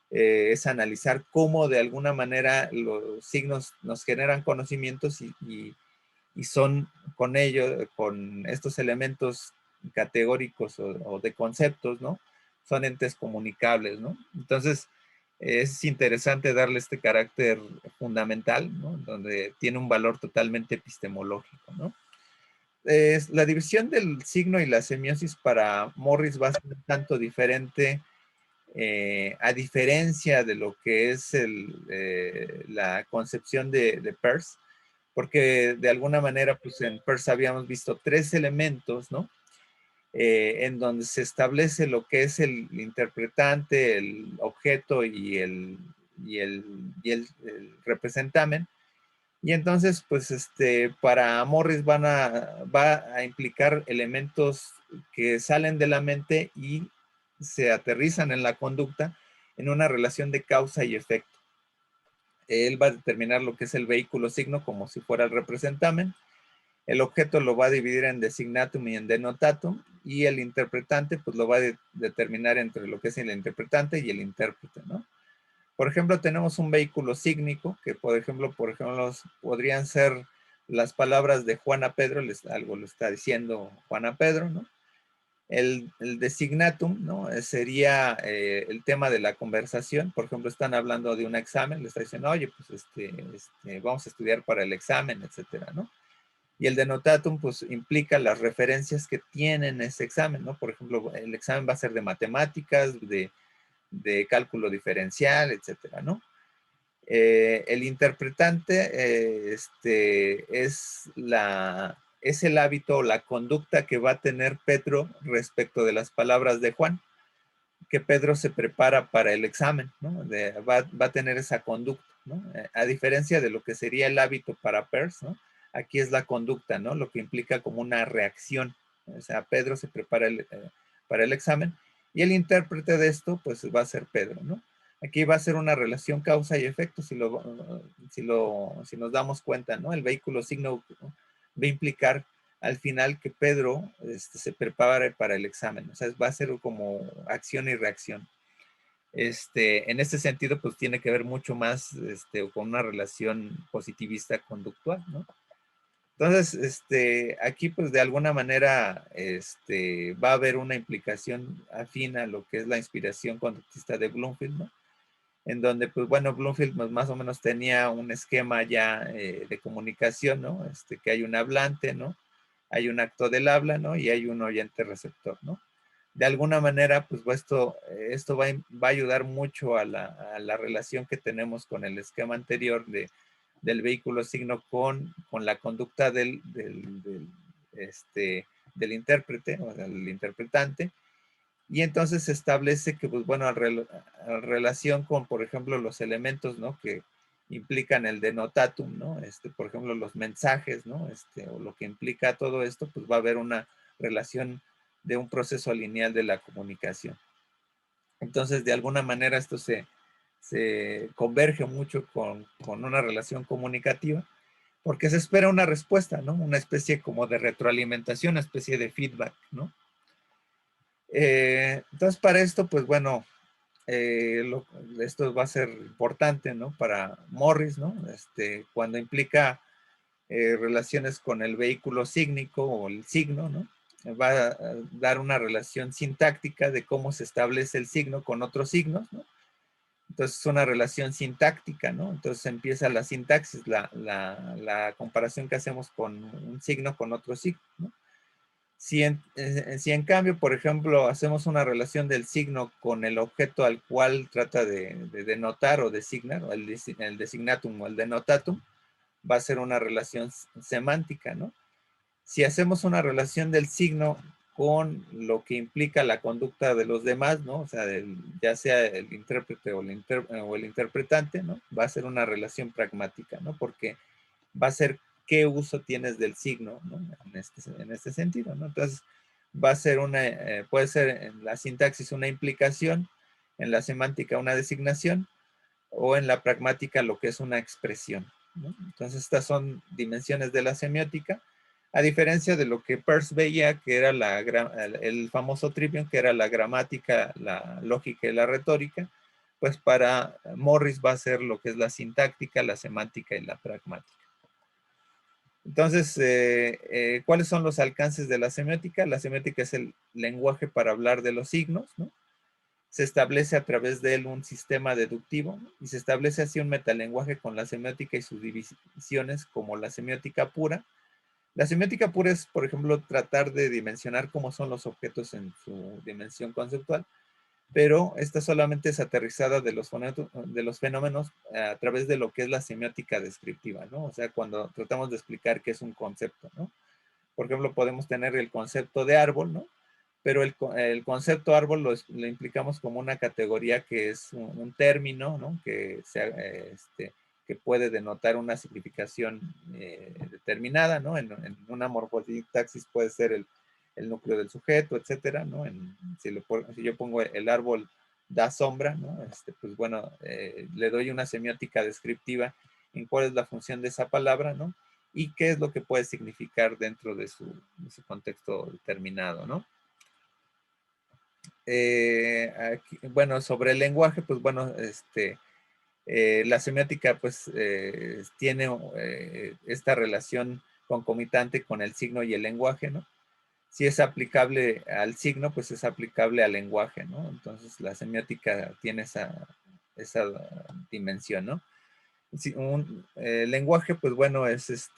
Es analizar cómo de alguna manera los signos nos generan conocimientos y son con ello, con estos elementos categóricos o de conceptos, ¿no? Son entes comunicables, ¿no? Entonces, es interesante darle este carácter fundamental, ¿no? Donde tiene un valor totalmente epistemológico, ¿no? La división del signo y la semiosis para Morris va a ser un tanto diferente, a diferencia de lo que es la concepción de Peirce, porque de alguna manera, pues en Peirce habíamos visto tres elementos, ¿no? En donde se establece lo que es el interpretante, el objeto y el representamen. Y entonces, pues, para Morris va a implicar elementos que salen de la mente y se aterrizan en la conducta en una relación de causa y efecto. Él va a determinar lo que es el vehículo signo como si fuera el representamen. El objeto lo va a dividir en designatum y en denotatum, y el interpretante pues lo va a determinar entre lo que es el interpretante y el intérprete, ¿no? Por ejemplo, tenemos un vehículo sígnico, que por ejemplo, podrían ser las palabras de Juan a Pedro, algo lo está diciendo Juan a Pedro, ¿no? El designatum, ¿no? Sería el tema de la conversación. Por ejemplo, están hablando de un examen, le está diciendo, oye, pues vamos a estudiar para el examen, etcétera, ¿no? Y el denotatum, pues, implica las referencias que tienen ese examen, ¿no? Por ejemplo, el examen va a ser de matemáticas, de cálculo diferencial, etcétera, ¿no? El interpretante es el hábito o la conducta que va a tener Pedro respecto de las palabras de Juan, que Pedro se prepara para el examen, ¿no? Va a tener esa conducta, ¿no? A diferencia de lo que sería el hábito para Peirce, ¿no? Aquí es la conducta, ¿no? Lo que implica como una reacción. O sea, Pedro se prepara para el examen y el intérprete de esto, pues va a ser Pedro, ¿no? Aquí va a ser una relación causa y efecto, si nos damos cuenta, ¿no? El vehículo signo, ¿no? Va a implicar al final que Pedro se prepare para el examen. O sea, va a ser como acción y reacción. En este sentido, pues tiene que ver mucho más con una relación positivista conductual, ¿no? Entonces, aquí pues de alguna manera va a haber una implicación afín a lo que es la inspiración conductista de Bloomfield, ¿no? En donde, pues bueno, Bloomfield pues, más o menos tenía un esquema ya de comunicación, ¿no? Que hay un hablante, ¿no? Hay un acto del habla, ¿no? Y hay un oyente receptor, ¿no? De alguna manera, pues esto va a ayudar mucho a la relación que tenemos con el esquema anterior del vehículo signo con la conducta del intérprete o del interpretante. Y entonces se establece que, pues bueno, a relación con, por ejemplo, los elementos, ¿no? Que implican el denotatum, ¿no? Por ejemplo, los mensajes, ¿no? O lo que implica todo esto, pues va a haber una relación de un proceso lineal de la comunicación. Entonces, de alguna manera, esto se converge mucho con una relación comunicativa, porque se espera una respuesta, ¿no? Una especie como de retroalimentación, una especie de feedback, ¿no? Entonces, para esto, pues bueno, esto va a ser importante, ¿no? Para Morris, ¿no? Cuando implica relaciones con el vehículo sígnico o el signo, ¿no? Va a dar una relación sintáctica de cómo se establece el signo con otros signos, ¿no? Entonces es una relación sintáctica, ¿no? Entonces empieza la sintaxis, la comparación que hacemos con un signo con otro signo, ¿no? Si en cambio, por ejemplo, hacemos una relación del signo con el objeto al cual trata de denotar o designar, o el designatum o el denotatum, va a ser una relación semántica, ¿no? Si hacemos una relación del signo con lo que implica la conducta de los demás, ¿no? O sea, ya sea el intérprete o el interpretante, ¿no? Va a ser una relación pragmática, ¿no? Porque va a ser qué uso tienes del signo, ¿no? En este sentido, ¿no? Entonces, va a ser puede ser en la sintaxis una implicación, en la semántica una designación, o en la pragmática lo que es una expresión, ¿no? Entonces, estas son dimensiones de la semiótica, a diferencia de lo que Peirce veía, que era el famoso trivium, que era la gramática, la lógica y la retórica, pues para Morris va a ser lo que es la sintáctica, la semántica y la pragmática. Entonces, ¿cuáles son los alcances de la semiótica? La semiótica es el lenguaje para hablar de los signos, ¿no? Se establece a través de él un sistema deductivo, ¿no? Y se establece así un metalenguaje con la semiótica y sus divisiones como la semiótica pura. La semiótica pura es, por ejemplo, tratar de dimensionar cómo son los objetos en su dimensión conceptual, pero esta solamente es aterrizada de los fenómenos a través de lo que es la semiótica descriptiva, ¿no? O sea, cuando tratamos de explicar qué es un concepto, ¿no? Por ejemplo, podemos tener el concepto de árbol, ¿no? Pero el concepto árbol lo implicamos como una categoría que es un término, ¿no? Que puede denotar una significación determinada, ¿no? En una morfosintaxis puede ser el núcleo del sujeto, etcétera, ¿no? Si yo pongo el árbol da sombra, ¿no? Pues bueno, le doy una semiótica descriptiva en cuál es la función de esa palabra, ¿no? Y qué es lo que puede significar dentro de su contexto determinado, ¿no? Bueno, sobre el lenguaje, pues bueno, la semiótica pues tiene esta relación concomitante con el signo y el lenguaje, ¿no? Si es aplicable al signo, pues es aplicable al lenguaje, ¿no? Entonces la semiótica tiene esa dimensión, ¿no? Sí, lenguaje, pues bueno, es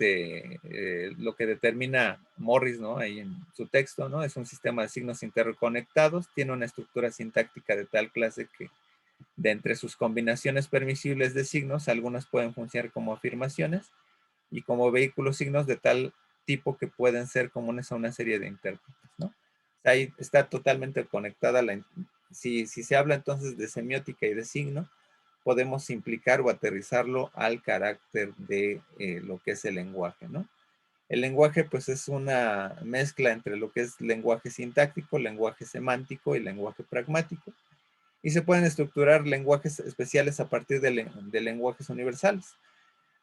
lo que determina Morris, ¿no? Ahí en su texto, ¿no? Es un sistema de signos interconectados, tiene una estructura sintáctica de tal clase que de entre sus combinaciones permisibles de signos, algunas pueden funcionar como afirmaciones y como vehículos signos de tal tipo que pueden ser comunes a una serie de intérpretes, ¿no? Ahí está totalmente conectada si se habla entonces de semiótica y de signo, podemos implicar o aterrizarlo al carácter de lo que es el lenguaje, ¿no? El lenguaje, pues, es una mezcla entre lo que es lenguaje sintáctico, lenguaje semántico y lenguaje pragmático. Y se pueden estructurar lenguajes especiales a partir de lenguajes universales.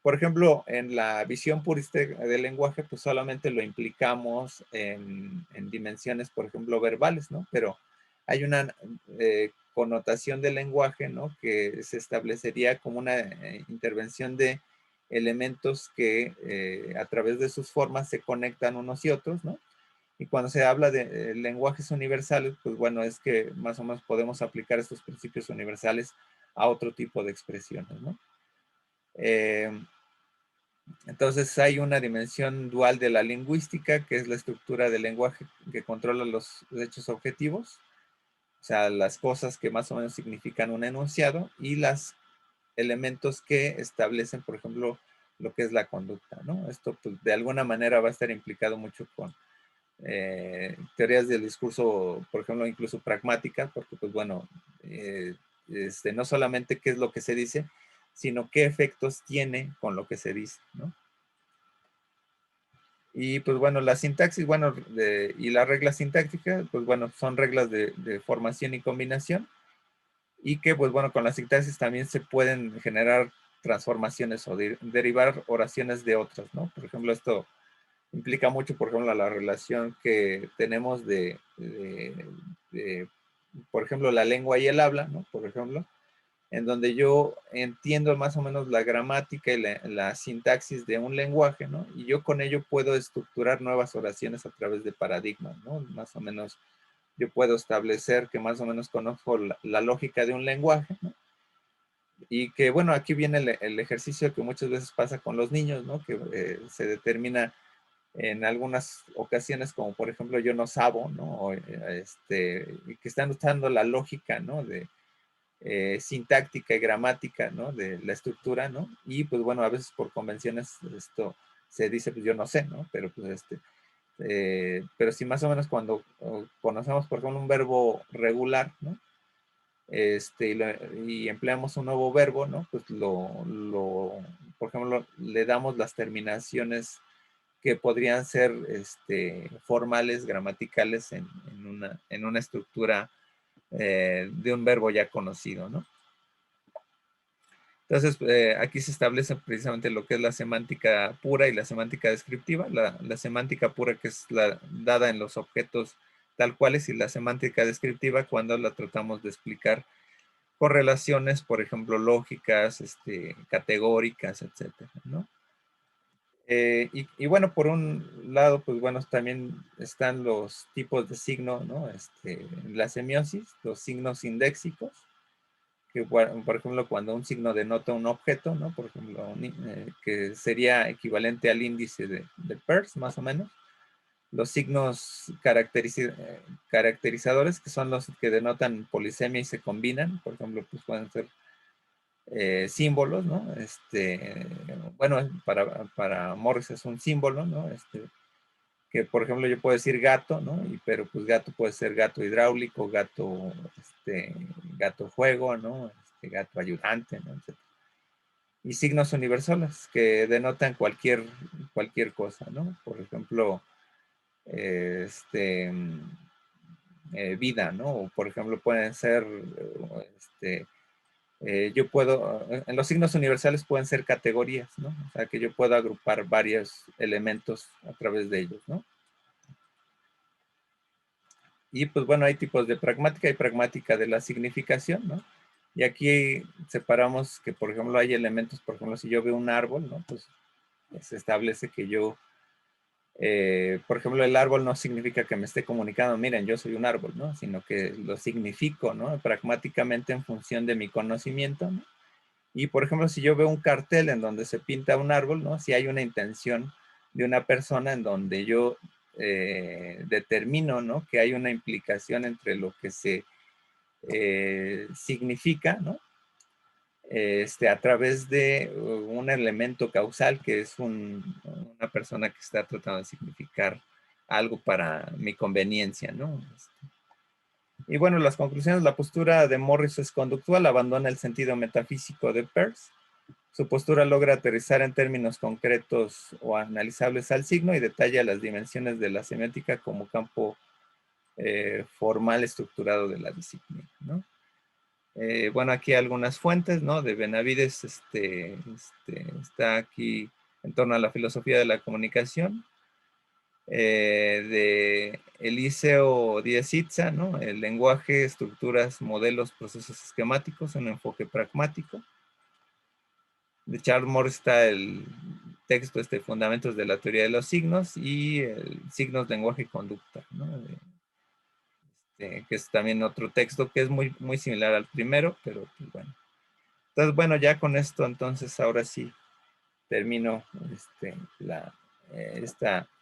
Por ejemplo, en la visión purista del lenguaje, pues solamente lo implicamos en dimensiones, por ejemplo, verbales, ¿no? Pero hay una connotación del lenguaje, ¿no? Que se establecería como una intervención de elementos que a través de sus formas se conectan unos y otros, ¿no? Y cuando se habla de lenguajes universales, pues bueno, es que más o menos podemos aplicar estos principios universales a otro tipo de expresiones, ¿no? Entonces hay una dimensión dual de la lingüística, que es la estructura del lenguaje que controla los hechos objetivos, o sea, las cosas que más o menos significan un enunciado y los elementos que establecen, por ejemplo, lo que es la conducta, ¿no? Esto pues, de alguna manera va a estar implicado mucho con teorías del discurso, por ejemplo, incluso pragmáticas, porque pues bueno, no solamente qué es lo que se dice, sino qué efectos tiene con lo que se dice, ¿no? Y pues bueno, la sintaxis, bueno, y las reglas sintácticas, pues bueno, son reglas de formación y combinación, y que pues bueno, con la sintaxis también se pueden generar transformaciones o derivar oraciones de otras, ¿no? Por ejemplo, esto implica mucho, por ejemplo, la relación que tenemos por ejemplo, la lengua y el habla, ¿no? Por ejemplo, en donde yo entiendo más o menos la gramática y la sintaxis de un lenguaje, ¿no? Y yo con ello puedo estructurar nuevas oraciones a través de paradigmas, ¿no? Más o menos yo puedo establecer que más o menos conozco la lógica de un lenguaje, ¿no? Y que, bueno, aquí viene el ejercicio que muchas veces pasa con los niños, ¿no? Que se determina en algunas ocasiones, como por ejemplo yo no sabo, ¿no? Y que están usando la lógica, ¿no? De sintáctica y gramática, ¿no? De la estructura, ¿no? Y pues bueno, a veces por convenciones esto se dice, pues yo no sé, ¿no? Pero pues pero si más o menos cuando conocemos, por ejemplo, un verbo regular, ¿no? Y empleamos un nuevo verbo, ¿no? Pues por ejemplo, le damos las terminaciones que podrían ser formales, gramaticales en una estructura de un verbo ya conocido, ¿no? Entonces, aquí se establece precisamente lo que es la semántica pura y la semántica descriptiva. La semántica pura, que es la dada en los objetos tal cuales, y la semántica descriptiva cuando la tratamos de explicar correlaciones, por ejemplo, lógicas, categóricas, etcétera, ¿no? Y bueno, por un lado, pues bueno, también están los tipos de signo, ¿no? La semiosis, los signos indéxicos, que por ejemplo, cuando un signo denota un objeto, ¿no? Por ejemplo, que sería equivalente al índice de Peirce, más o menos. Los signos caracterizadores, que son los que denotan polisemia y se combinan, por ejemplo, pues pueden ser símbolos, ¿no? Bueno, para Morris es un símbolo, ¿no? Que por ejemplo yo puedo decir gato, ¿no? Pero pues gato puede ser gato hidráulico, gato juego, ¿no? Gato ayudante, ¿no? Etcétera. Y signos universales que denotan cualquier cosa, ¿no? Por ejemplo, vida, ¿no? O por ejemplo pueden ser, yo puedo, en los signos universales pueden ser categorías, ¿no? O sea, que yo puedo agrupar varios elementos a través de ellos, ¿no? Y pues bueno, hay tipos de pragmática y pragmática de la significación, ¿no? Y aquí separamos que, por ejemplo, hay elementos, por ejemplo, si yo veo un árbol, ¿no? Pues se establece que yo, por ejemplo, el árbol no significa que me esté comunicando, miren, yo soy un árbol, ¿no? Sino que lo significo, ¿no? Pragmáticamente en función de mi conocimiento, ¿no? Y, por ejemplo, si yo veo un cartel en donde se pinta un árbol, ¿no? Si hay una intención de una persona en donde yo determino, ¿no? Que hay una implicación entre lo que se significa, ¿no? A través de un elemento causal que es una persona que está tratando de significar algo para mi conveniencia, ¿no? Y bueno, las conclusiones, la postura de Morris es conductual, abandona el sentido metafísico de Peirce. Su postura logra aterrizar en términos concretos o analizables al signo y detalla las dimensiones de la semiótica como campo formal estructurado de la disciplina, ¿no? Bueno, aquí algunas fuentes, ¿no? De Benavides, está aquí en torno a la filosofía de la comunicación, de Eliseo Díez Itza, ¿no? El lenguaje, estructuras, modelos, procesos esquemáticos, un enfoque pragmático. De Charles Morris está el texto, Fundamentos de la teoría de los signos, y signos, lenguaje y conducta, ¿no? Que es también otro texto que es muy, muy similar al primero, pero pues bueno. Entonces, bueno, ya con esto, entonces, ahora sí termino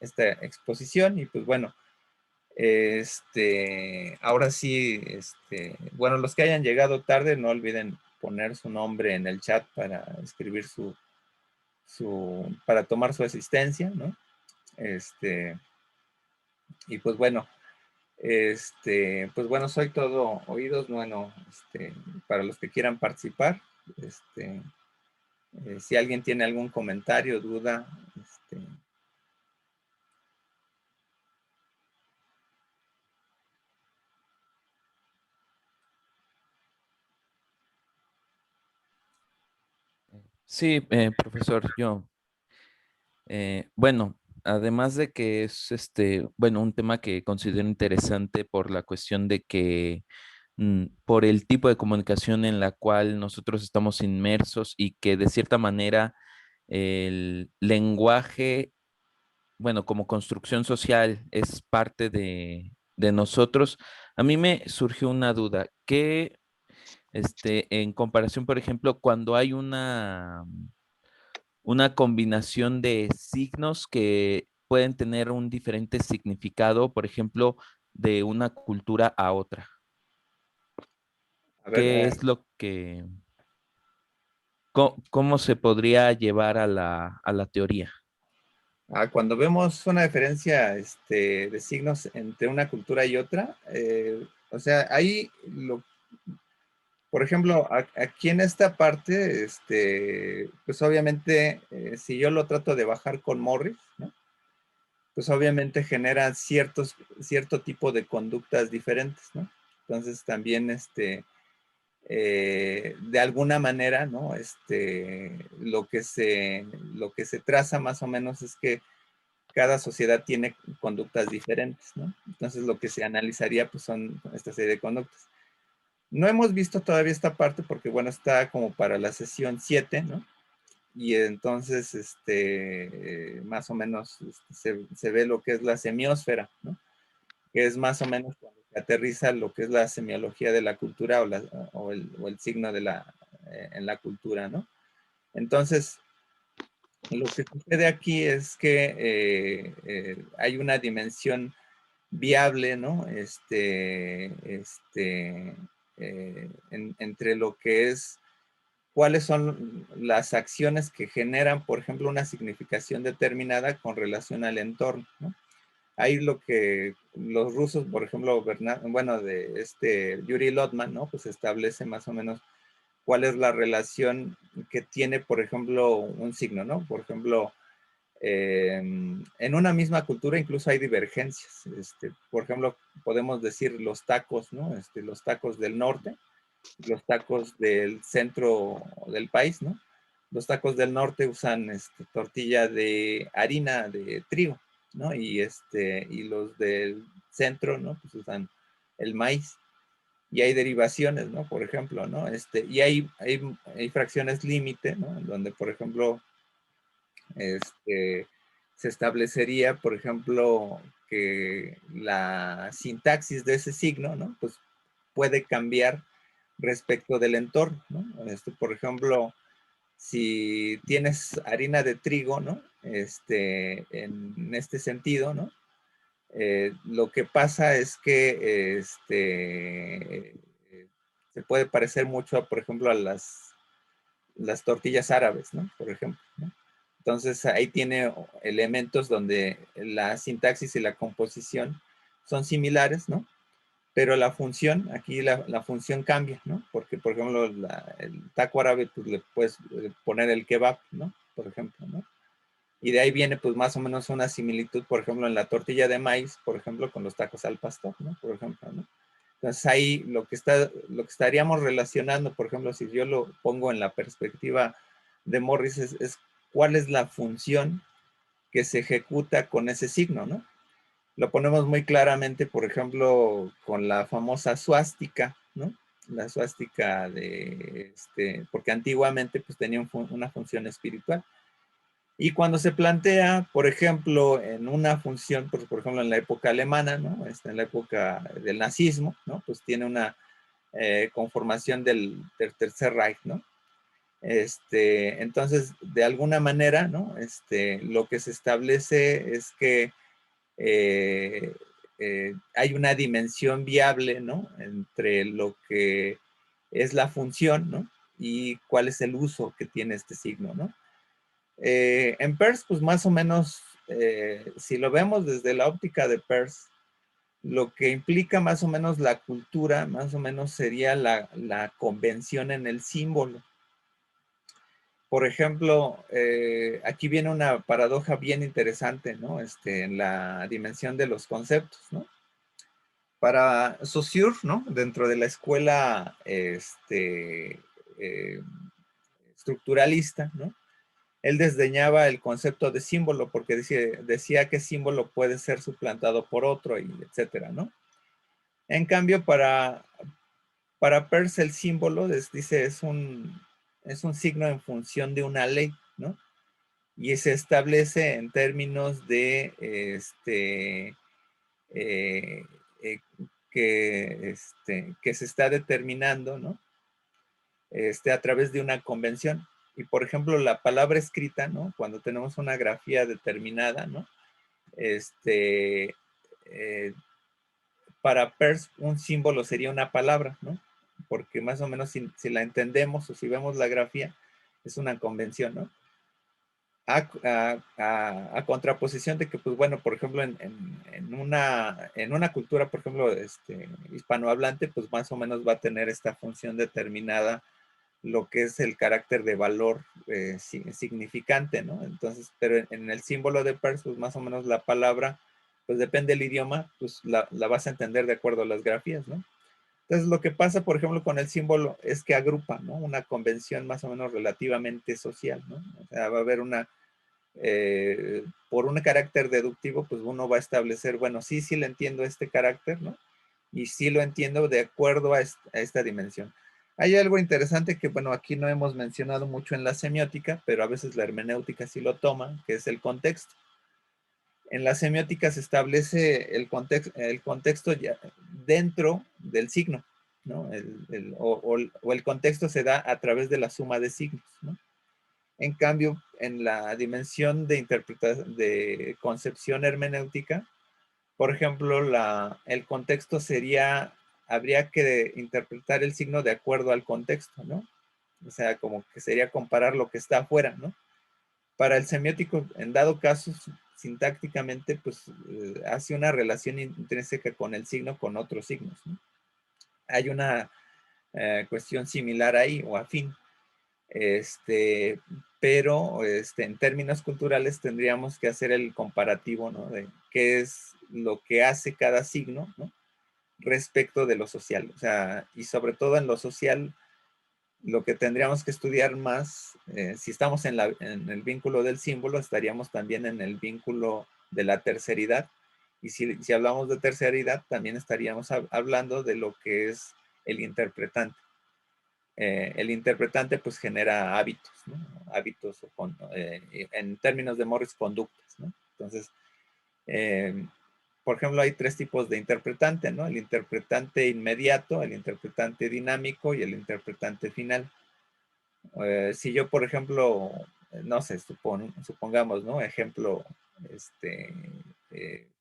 esta exposición y pues bueno, ahora sí, bueno, los que hayan llegado tarde, no olviden poner su nombre en el chat para escribir para tomar su asistencia, ¿no? Y pues bueno, pues bueno, soy todo oídos, bueno, para los que quieran participar, si alguien tiene algún comentario, duda, Sí, profesor, bueno, además de que es bueno, un tema que considero interesante por la cuestión de que por el tipo de comunicación en la cual nosotros estamos inmersos y que de cierta manera el lenguaje, bueno, como construcción social es parte de nosotros, a mí me surgió una duda, que en comparación, por ejemplo, cuando hay una combinación de signos que pueden tener un diferente significado, por ejemplo, de una cultura a otra. A ver, ¿Qué es lo que, cómo se podría llevar a la teoría? cuando vemos una diferencia de signos entre una cultura y otra, o sea, ahí, por ejemplo, aquí en esta parte, pues obviamente, si yo lo trato de bajar con Morris, ¿no? Pues obviamente genera cierto tipo de conductas diferentes, ¿no? Entonces también, de alguna manera, ¿no? Lo que se traza más o menos es que cada sociedad tiene conductas diferentes, ¿no? Entonces lo que se analizaría pues son esta serie de conductas. No hemos visto todavía esta parte porque, bueno, está como para la sesión 7, ¿no? Y entonces, más o menos se ve lo que es la semiósfera, ¿no? Que es más o menos cuando se aterriza lo que es la semiología de la cultura o el signo de en la cultura, ¿no? Entonces, lo que sucede aquí es que hay una dimensión viable, ¿no? Entre lo que es cuáles son las acciones que generan, por ejemplo, una significación determinada con relación al entorno, ¿no? Ahí lo que los rusos, por ejemplo, bueno, de Yuri Lotman, ¿no? Pues establece más o menos cuál es la relación que tiene, por ejemplo, un signo, ¿no? Por ejemplo, en una misma cultura incluso hay divergencias. Por ejemplo, podemos decir los tacos, ¿no? Los tacos del norte, los tacos del centro del país, ¿no? Los tacos del norte usan tortilla de harina de trigo, ¿no? Y los del centro, ¿no? Pues usan el maíz. Y hay derivaciones, ¿no? Por ejemplo, ¿no? Y hay fracciones límite, ¿no? Donde, por ejemplo, se establecería, por ejemplo, que la sintaxis de ese signo, ¿no? Pues puede cambiar respecto del entorno, ¿no? Por ejemplo, si tienes harina de trigo, ¿no? En este sentido, ¿no? Lo que pasa es que se puede parecer mucho, por ejemplo, a las tortillas árabes, ¿no? Por ejemplo, ¿no? Entonces ahí tiene elementos donde la sintaxis y la composición son similares, ¿no? Pero la función, aquí la función cambia, ¿no? Porque, por ejemplo, el taco árabe, pues le puedes poner el kebab, ¿no? Por ejemplo, ¿no? Y de ahí viene, pues, más o menos una similitud, por ejemplo, en la tortilla de maíz, por ejemplo, con los tacos al pastor, ¿no? Por ejemplo, ¿no? Entonces ahí lo que estaríamos relacionando, por ejemplo, si yo lo pongo en la perspectiva de Morris, es cuál es la función que se ejecuta con ese signo, ¿no? Lo ponemos muy claramente, por ejemplo, con la famosa suástica, ¿no? La suástica porque antiguamente pues tenía una función espiritual. Y cuando se plantea, por ejemplo, en una función, pues, por ejemplo, en la época alemana, ¿no? En la época del nazismo, ¿no? Pues tiene una conformación del Tercer Reich, ¿no? Entonces, de alguna manera, ¿no? Lo que se establece es que eh, hay una dimensión viable, ¿no? Entre lo que es la función, ¿no? Y cuál es el uso que tiene este signo, ¿no? En Peirce, pues más o menos, si lo vemos desde la óptica de Peirce, lo que implica más o menos la cultura, más o menos sería la convención en el símbolo. Por ejemplo, aquí viene una paradoja bien interesante, ¿no? En la dimensión de los conceptos, ¿no? Para Saussure, ¿no? Dentro de la escuela eh, estructuralista, ¿no? Él desdeñaba el concepto de símbolo porque decía que símbolo puede ser suplantado por otro, y etcétera, ¿no? En cambio, para Peirce el símbolo, dice, es un signo en función de una ley, ¿no? Y se establece en términos de eh, eh, que se está determinando, ¿no? A través de una convención. Y por ejemplo, la palabra escrita, ¿no? Cuando tenemos una grafía determinada, ¿no? Este, eh, para Peirce, un símbolo sería una palabra, ¿no? Porque más o menos si la entendemos o si vemos la grafía, es una convención, ¿no? A contraposición de que, pues bueno, por ejemplo, en una cultura, por ejemplo, hispanohablante, pues más o menos va a tener esta función determinada lo que es el carácter de valor significante, ¿no? Entonces, pero en el símbolo de Peirce, pues más o menos la palabra, pues depende del idioma, pues la vas a entender de acuerdo a las grafías, ¿no? Entonces, lo que pasa, por ejemplo, con el símbolo es que agrupa, ¿no? Una convención más o menos relativamente social, ¿no? O sea, va a haber por un carácter deductivo, pues uno va a establecer, bueno, sí le entiendo este carácter, ¿no? Y sí lo entiendo de acuerdo a esta dimensión. Hay algo interesante que, bueno, aquí no hemos mencionado mucho en la semiótica, pero a veces la hermenéutica sí lo toma, que es el contexto. En la semiótica se establece el contexto ya dentro del signo, ¿no? O el contexto se da a través de la suma de signos, ¿no? En cambio, en la dimensión de concepción hermenéutica, por ejemplo, el contexto habría que interpretar el signo de acuerdo al contexto, ¿no? O sea, como que sería comparar lo que está afuera, ¿no? Para el semiótico, en dado caso, sintácticamente, pues hace una relación intrínseca con el signo, con otros signos, ¿no? Hay una cuestión similar ahí o afín. Pero en términos culturales tendríamos que hacer el comparativo, ¿no? De qué es lo que hace cada signo, ¿no? Respecto de lo social. O sea, y sobre todo en lo social, lo que tendríamos que estudiar más, si estamos en el vínculo del símbolo, estaríamos también en el vínculo de la terceridad. Y si hablamos de terceridad, también estaríamos hablando de lo que es el interpretante. El interpretante pues genera hábitos, ¿no? Hábitos en términos de Morris, conductas, ¿no? Entonces, eh, por ejemplo, hay tres tipos de interpretante, ¿no? El interpretante inmediato, el interpretante dinámico y el interpretante final. Si yo, por ejemplo, no sé, supongamos, ¿no? Ejemplo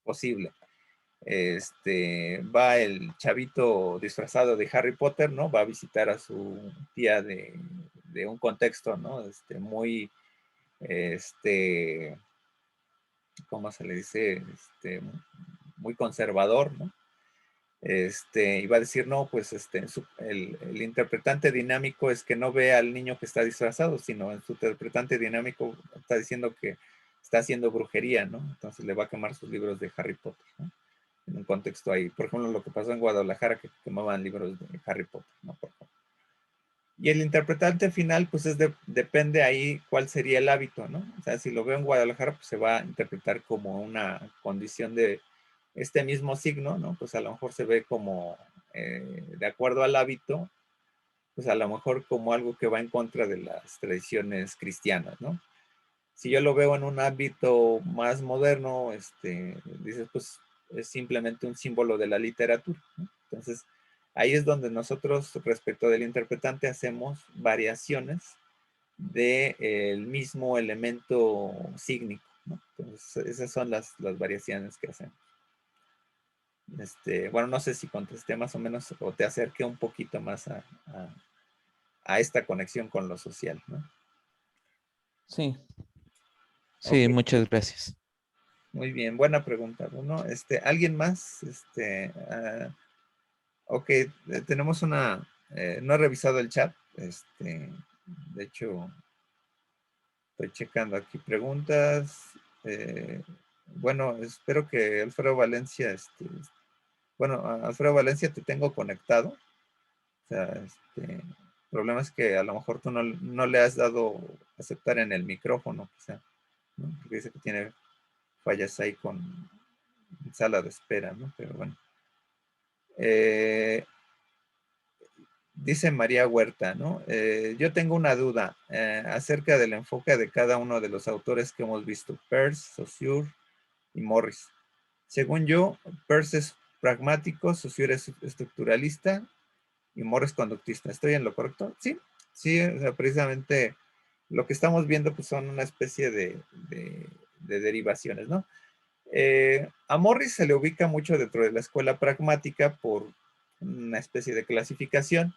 posible. Va el chavito disfrazado de Harry Potter, ¿no? Va a visitar a su tía de un contexto, ¿no? Muy, ¿cómo se le dice? Muy conservador, ¿no? Y va a decir, no, pues el interpretante dinámico es que no ve al niño que está disfrazado, sino en su interpretante dinámico está diciendo que está haciendo brujería, ¿no? Entonces le va a quemar sus libros de Harry Potter, ¿no? En un contexto ahí. Por ejemplo, lo que pasó en Guadalajara, que quemaban libros de Harry Potter, ¿no? Y el interpretante final, pues depende ahí cuál sería el hábito, ¿no? O sea, si lo veo en Guadalajara, pues se va a interpretar como una condición de este mismo signo, ¿no? Pues a lo mejor se ve como, de acuerdo al hábito, pues a lo mejor como algo que va en contra de las tradiciones cristianas, ¿no? Si yo lo veo en un ámbito más moderno, dices, pues es simplemente un símbolo de la literatura, ¿no? Entonces, ahí es donde nosotros, respecto del interpretante, hacemos variaciones del mismo elemento sígnico, ¿no? Entonces, esas son las variaciones que hacemos. Bueno, no sé si contesté más o menos o te acerqué un poquito más a esta conexión con lo social, ¿no? Sí, Ok, sí, muchas gracias. muy bien, buena pregunta, Bruno. ¿Alguien más? Ok, tenemos no he revisado el chat, de hecho, estoy checando aquí preguntas. Bueno, espero que Alfredo Valencia, bueno, Alfredo Valencia te tengo conectado. O sea, el problema es que a lo mejor tú no le has dado aceptar en el micrófono, quizá, ¿no? Porque dice que tiene fallas ahí con sala de espera, ¿no? Pero bueno. Dice María Huerta, ¿no? Yo tengo una duda acerca del enfoque de cada uno de los autores que hemos visto, Peirce, Saussure y Morris. Según yo, Peirce es pragmático, Saussure es estructuralista y Morris conductista. ¿Estoy en lo correcto? Sí, sí, o sea, precisamente lo que estamos viendo pues son una especie de derivaciones, ¿no? A Morris se le ubica mucho dentro de la escuela pragmática por una especie de clasificación.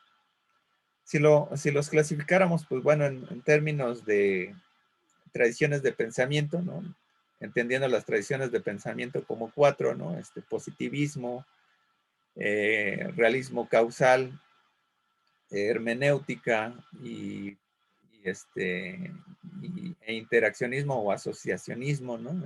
Si los clasificáramos, pues bueno, en términos de tradiciones de pensamiento, ¿no? Entendiendo las tradiciones de pensamiento como cuatro, ¿no? Positivismo, realismo causal, hermenéutica e interaccionismo o asociacionismo, ¿no?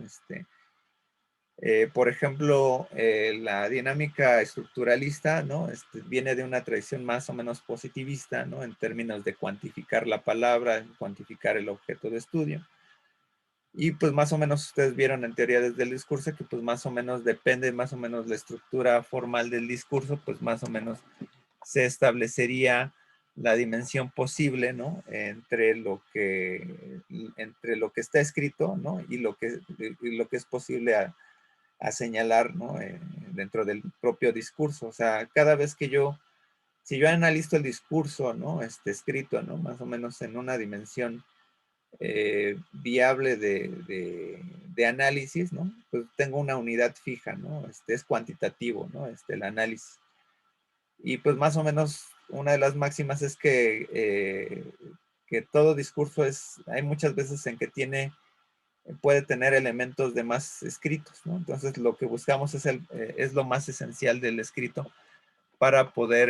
Por ejemplo, la dinámica estructuralista, ¿no? Viene de una tradición más o menos positivista, ¿no? En términos de cuantificar la palabra, cuantificar el objeto de estudio. Y pues más o menos ustedes vieron en teoría desde el discurso que pues más o menos depende, más o menos la estructura formal del discurso, pues más o menos se establecería la dimensión posible, ¿no? Entre lo que está escrito, ¿no? Y lo que es posible a señalar, ¿no? Dentro del propio discurso. O sea, cada vez si yo analizo el discurso, ¿no? Escrito, ¿no? Más o menos en una dimensión viable de análisis, ¿no? Pues tengo una unidad fija, ¿no? Es cuantitativo, ¿no? El análisis. Y pues más o menos una de las máximas es que todo discurso hay muchas veces en que puede tener elementos de más escritos, ¿no? Entonces lo que buscamos es lo más esencial del escrito para poder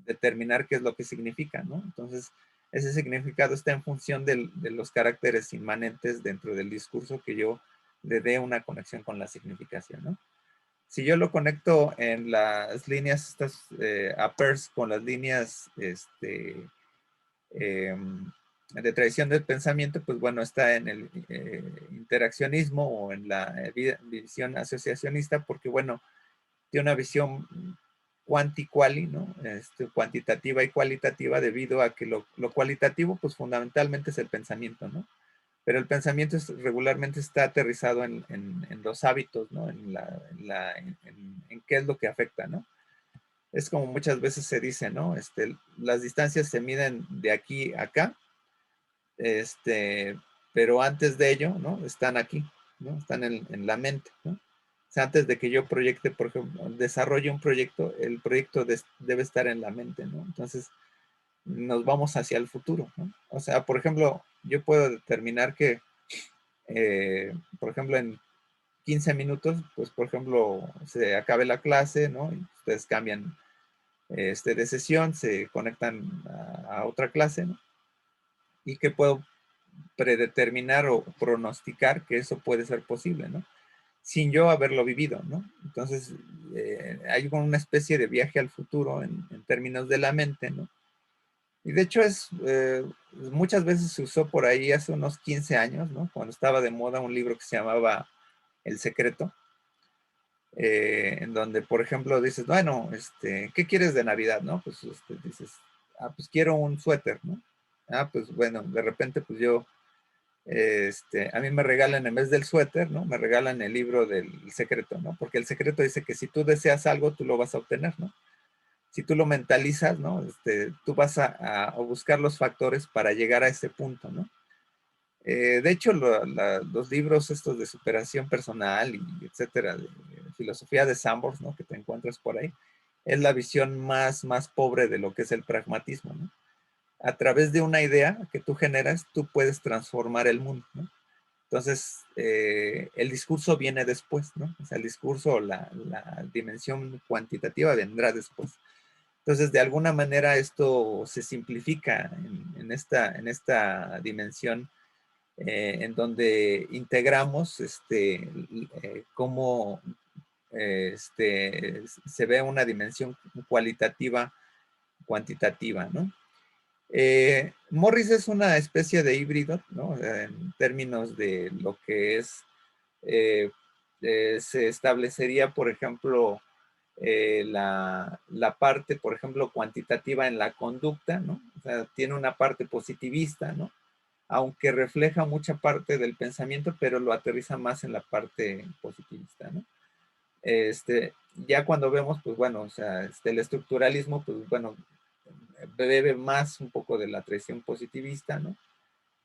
determinar qué es lo que significa, ¿no? Entonces, ese significado está en función de los caracteres inmanentes dentro del discurso que yo le dé una conexión con la significación, ¿no? Si yo lo conecto en las líneas, estas uppers con las líneas de tradición del pensamiento, pues bueno, está en el interaccionismo o en la visión asociacionista, porque bueno, tiene una visión quanti-quali, ¿no? Cuantitativa y cualitativa, debido a que lo cualitativo, pues fundamentalmente es el pensamiento, ¿no? Pero el pensamiento regularmente está aterrizado en los hábitos, ¿no? En qué es lo que afecta, ¿no? Es como muchas veces se dice, ¿no? Las distancias se miden de aquí a acá, pero antes de ello, ¿no? Están aquí, ¿no? Están en la mente, ¿no? O sea, antes de que yo proyecte, por ejemplo, desarrolle un proyecto, el proyecto debe estar en la mente, ¿no? Entonces, nos vamos hacia el futuro, ¿no? O sea, por ejemplo, yo puedo determinar que, por ejemplo, en 15 minutos, pues, por ejemplo, se acabe la clase, ¿no? Y ustedes cambian de sesión, se conectan a otra clase, ¿no? Y que puedo predeterminar o pronosticar que eso puede ser posible, ¿no? Sin yo haberlo vivido, ¿no? Entonces, hay una especie de viaje al futuro en términos de la mente, ¿no? Y de hecho muchas veces se usó por ahí hace unos 15 años, ¿no? Cuando estaba de moda un libro que se llamaba El Secreto, en donde, por ejemplo, dices, bueno, ¿qué quieres de Navidad, no? Pues dices, pues quiero un suéter, ¿no? Pues bueno, de repente, pues yo a mí me regalan en vez del suéter, ¿no? Me regalan el libro del secreto, ¿no? Porque el secreto dice que si tú deseas algo, tú lo vas a obtener, ¿no? Si tú lo mentalizas, ¿no? Tú vas a buscar los factores para llegar a ese punto, ¿no? De hecho, los libros estos de superación personal y etcétera, de filosofía de Sambors, ¿no? Que te encuentras por ahí, es la visión más pobre de lo que es el pragmatismo, ¿no? A través de una idea que tú generas, tú puedes transformar el mundo, ¿no? Entonces, el discurso viene después, ¿no? O sea, el discurso, la dimensión cuantitativa vendrá después. Entonces, de alguna manera esto se simplifica en esta dimensión en donde integramos cómo se ve una dimensión cualitativa, cuantitativa, ¿no? Morris es una especie de híbrido, ¿no? En términos de lo que es, se establecería, por ejemplo, la parte, por ejemplo, cuantitativa en la conducta, ¿no? O sea, tiene una parte positivista, ¿no? Aunque refleja mucha parte del pensamiento, pero lo aterriza más en la parte positivista, ¿no? Ya cuando vemos, pues bueno, o sea, el estructuralismo, pues bueno, bebe más un poco de la tradición positivista, ¿no?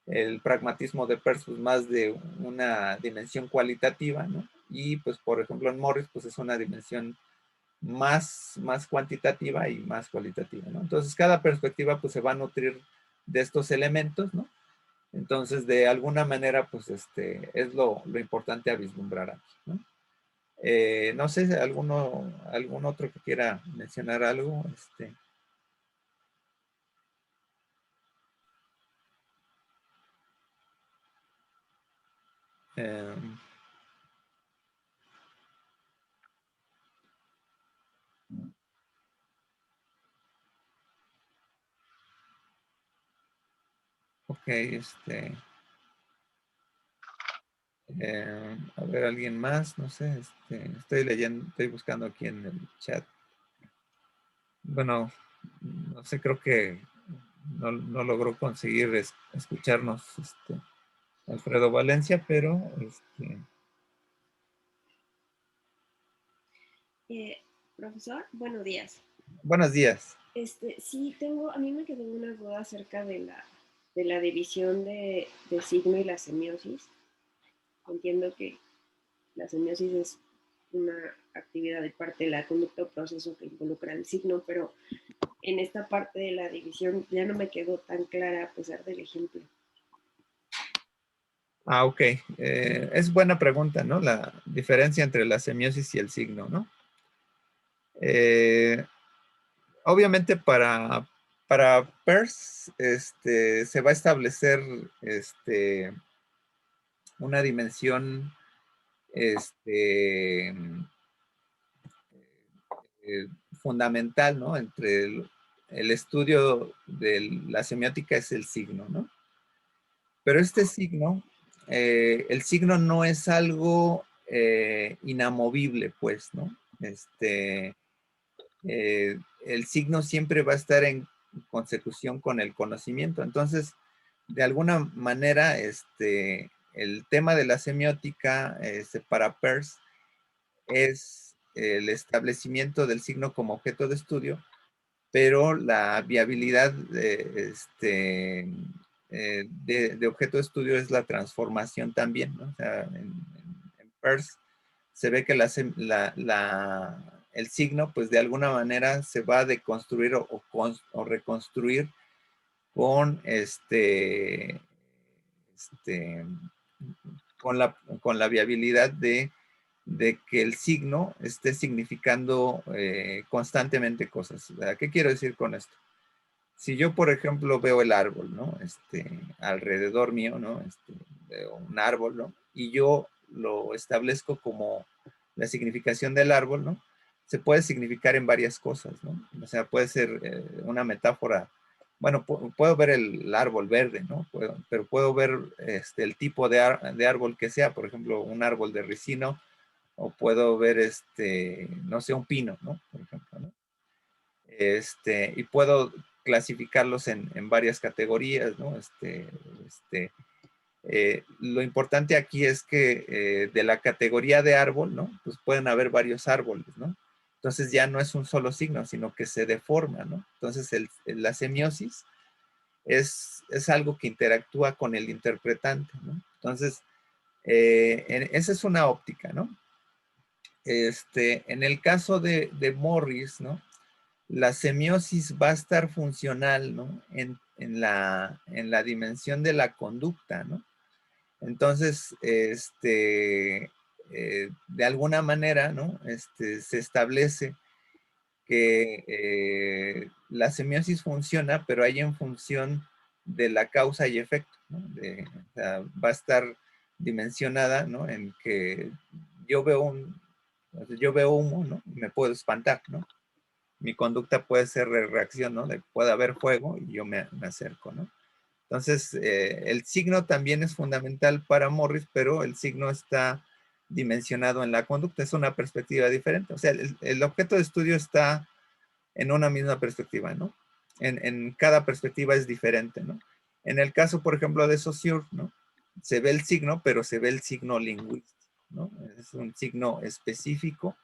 el pragmatismo de Peirce pues más de una dimensión cualitativa, ¿no? Y pues por ejemplo en Morris pues es una dimensión más cuantitativa y más cualitativa, ¿no? Entonces cada perspectiva pues se va a nutrir de estos elementos, ¿no? Entonces de alguna manera pues es lo importante a vislumbrar aquí, ¿no? No sé, algún otro que quiera mencionar algo. Eh, ok, a ver, alguien más, no sé, estoy leyendo, estoy buscando aquí en el chat. Bueno, no sé, creo que no logró conseguir escucharnos Alfredo Valencia, pero Eh, Profesor, buenos días. buenos días. Sí, a mí me quedó una duda acerca de la división de signo y la semiosis. Entiendo que la semiosis es una actividad de parte de la conducta o proceso que involucra el signo, pero en esta parte de la división ya no me quedó tan clara a pesar del ejemplo. Ah, ok. Es buena pregunta, ¿no? La diferencia entre la semiosis y el signo, ¿no? Obviamente para Peirce se va a establecer una dimensión fundamental, ¿no? Entre el estudio de la semiótica es el signo, ¿no? Pero este signo, el signo no es algo inamovible, pues, ¿no? El signo siempre va a estar en consecución con el conocimiento. Entonces, de alguna manera, el tema de la semiótica para Peirce es el establecimiento del signo como objeto de estudio, pero la viabilidad de objeto de estudio es la transformación también, ¿no? O sea, en Peirce se ve que el signo, pues de alguna manera se va a deconstruir o reconstruir con con la viabilidad de que el signo esté significando constantemente cosas. ¿Qué quiero decir con esto? Si yo, por ejemplo, veo el árbol, ¿no? Alrededor mío, ¿no? Veo un árbol, ¿no? Y yo lo establezco como la significación del árbol, ¿no? Se puede significar en varias cosas, ¿no? O sea, puede ser una metáfora. Bueno, puedo ver el árbol verde, ¿no? Pero puedo ver el tipo de árbol que sea, por ejemplo, un árbol de ricino, o puedo ver, no sé, un pino, ¿no? Por ejemplo, ¿no? Y puedo clasificarlos en varias categorías, ¿no? Lo importante aquí es que de la categoría de árbol, ¿no? Pues pueden haber varios árboles, ¿no? Entonces ya no es un solo signo, sino que se deforma, ¿no? Entonces la semiosis es algo que interactúa con el interpretante, ¿no? Entonces, esa es una óptica, ¿no? En el caso de Morris, ¿no? La semiosis va a estar funcional, ¿no? En la dimensión de la conducta, ¿no? Entonces, de alguna manera, ¿no? Se establece que la semiosis funciona, pero hay en función de la causa y efecto, ¿no? O sea, va a estar dimensionada, ¿no? En que yo veo yo veo humo, ¿no? Y me puedo espantar, ¿no? Mi conducta puede ser de reacción, ¿no? Puede haber fuego y yo me acerco, ¿no? Entonces, el signo también es fundamental para Morris, pero el signo está dimensionado en la conducta, es una perspectiva diferente. O sea, el objeto de estudio está en una misma perspectiva, ¿no? En cada perspectiva es diferente, ¿no? En el caso, por ejemplo, de Saussure, ¿no? Se ve el signo, pero se ve el signo lingüístico, ¿no? Es un signo específico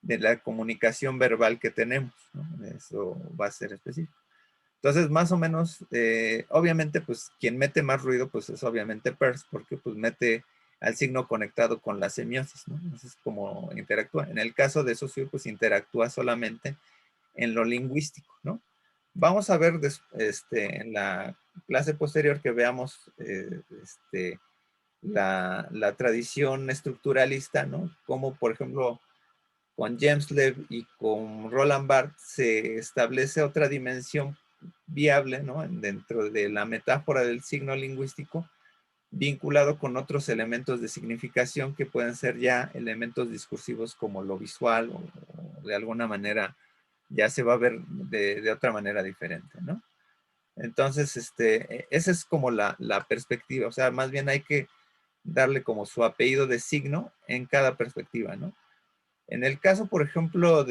de la comunicación verbal que tenemos, ¿no? Eso va a ser específico. Entonces, más o menos, obviamente, pues quien mete más ruido, pues es obviamente Peirce, porque pues mete al signo conectado con la semiosis, ¿no? Entonces, es como interactúa. En el caso de Saussure, pues interactúa solamente en lo lingüístico, ¿no? Vamos a ver en la clase posterior que veamos la tradición estructuralista, ¿no? Como, por ejemplo, con James Loewe y con Roland Barthes se establece otra dimensión viable, ¿no? Dentro de la metáfora del signo lingüístico, vinculado con otros elementos de significación que pueden ser ya elementos discursivos como lo visual o de alguna manera ya se va a ver de otra manera diferente, ¿no? Entonces, esa es como la perspectiva, o sea, más bien hay que darle como su apellido de signo en cada perspectiva, ¿no? En el caso, por ejemplo,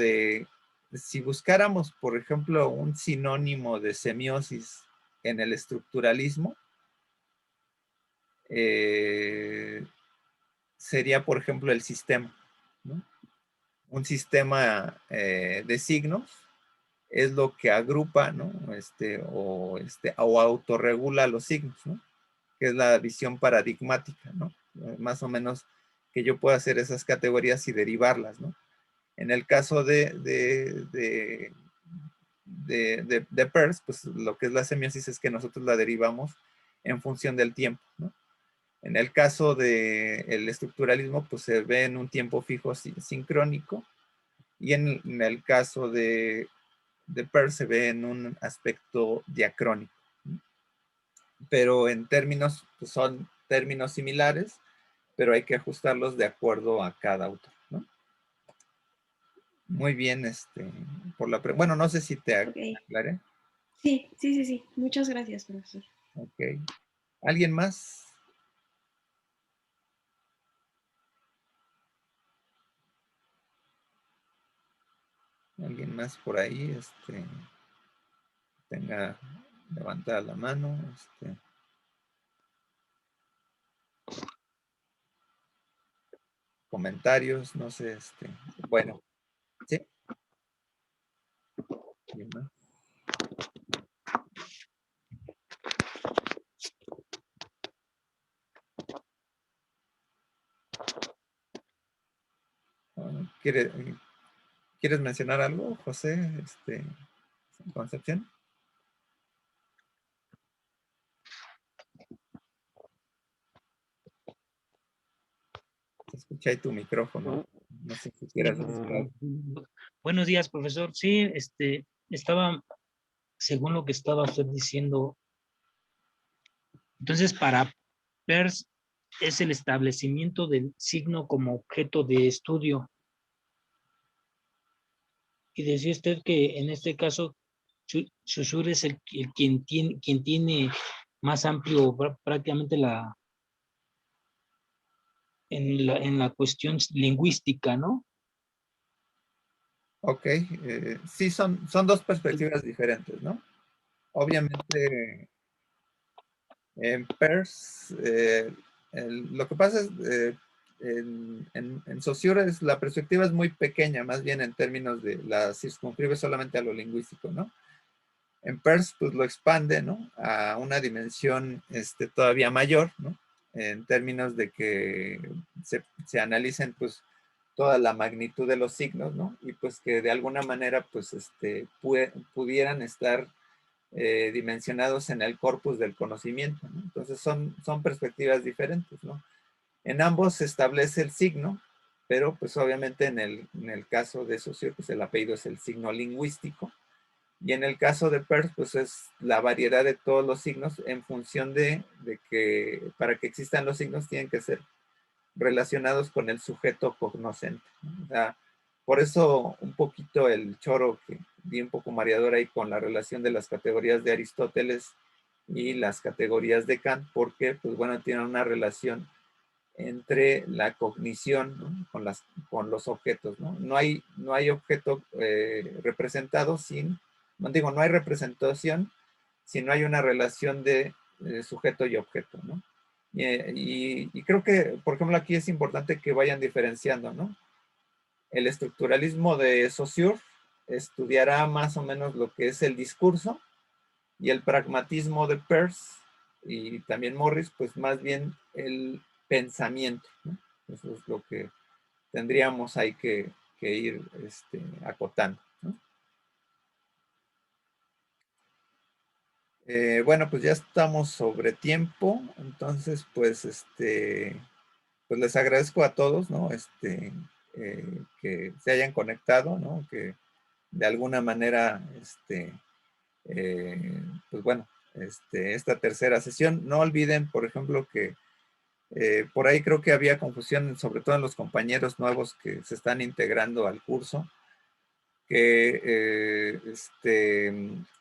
si buscáramos, por ejemplo, un sinónimo de semiosis en el estructuralismo, sería, por ejemplo, el sistema, ¿no? Un sistema de signos es lo que agrupa, ¿no? O autorregula los signos, ¿no? Que es la visión paradigmática, ¿no? Más o menos que yo pueda hacer esas categorías y derivarlas, ¿no? En el caso de Peirce, pues lo que es la semiosis es que nosotros la derivamos en función del tiempo, ¿no? En el caso del estructuralismo, pues se ve en un tiempo fijo sincrónico, y en el caso de Peirce se ve en un aspecto diacrónico, ¿no? Pero en términos, pues son términos similares, pero hay que ajustarlos de acuerdo a cada autor, ¿no? Muy bien, bueno, no sé si te Ok. aclaré. Sí, sí, sí, sí. Muchas gracias, profesor. Ok. ¿Alguien más? ¿Alguien más por ahí? Tenga levantada la mano. Comentarios, no sé, bueno, ¿sí? ¿Alguien más? ¿Quieres mencionar algo, José? Concepción. Se escucha ahí tu micrófono. No sé si quieras decir algo. Buenos días, profesor. Sí, estaba, según lo que estaba usted diciendo, entonces para Peirce es el establecimiento del signo como objeto de estudio. Y decía usted que en este caso Saussure es quien tiene más amplio prácticamente en la cuestión lingüística, ¿no? Ok, sí, son dos perspectivas diferentes, ¿no? Obviamente, en Peirce, lo que pasa es, en Saussure la perspectiva es muy pequeña, más bien en términos de la circunscribe solamente a lo lingüístico, ¿no? En Peirce, pues lo expande, ¿no? A una dimensión todavía mayor, ¿no? En términos de que se analicen, pues, toda la magnitud de los signos, ¿no? Y pues que de alguna manera, pues, pudieran estar dimensionados en el corpus del conocimiento, ¿no? Entonces son perspectivas diferentes, ¿no? En ambos se establece el signo, pero pues obviamente en el caso de Saussure, pues el apellido es el signo lingüístico, y en el caso de Peirce, pues es la variedad de todos los signos en función de que para que existan los signos tienen que ser relacionados con el sujeto cognoscente, ¿no? O sea, por eso un poquito el choro que vi un poco mareador ahí con la relación de las categorías de Aristóteles y las categorías de Kant, porque pues bueno, tienen una relación entre la cognición, ¿no? con los objetos, ¿no? No hay objeto representado no hay representación si no hay una relación de sujeto y objeto, ¿no? Y creo que, por ejemplo, aquí es importante que vayan diferenciando, ¿no? El estructuralismo de Saussure estudiará más o menos lo que es el discurso, y el pragmatismo de Peirce y también Morris, pues más bien el pensamiento, ¿no? Eso es lo que tendríamos ahí que ir acotando, ¿no? Bueno, pues ya estamos sobre tiempo, entonces pues pues les agradezco a todos, ¿no? Que se hayan conectado, ¿no? Que de alguna manera, pues bueno, esta tercera sesión. No olviden, por ejemplo, que por ahí creo que había confusión, sobre todo en los compañeros nuevos que se están integrando al curso, que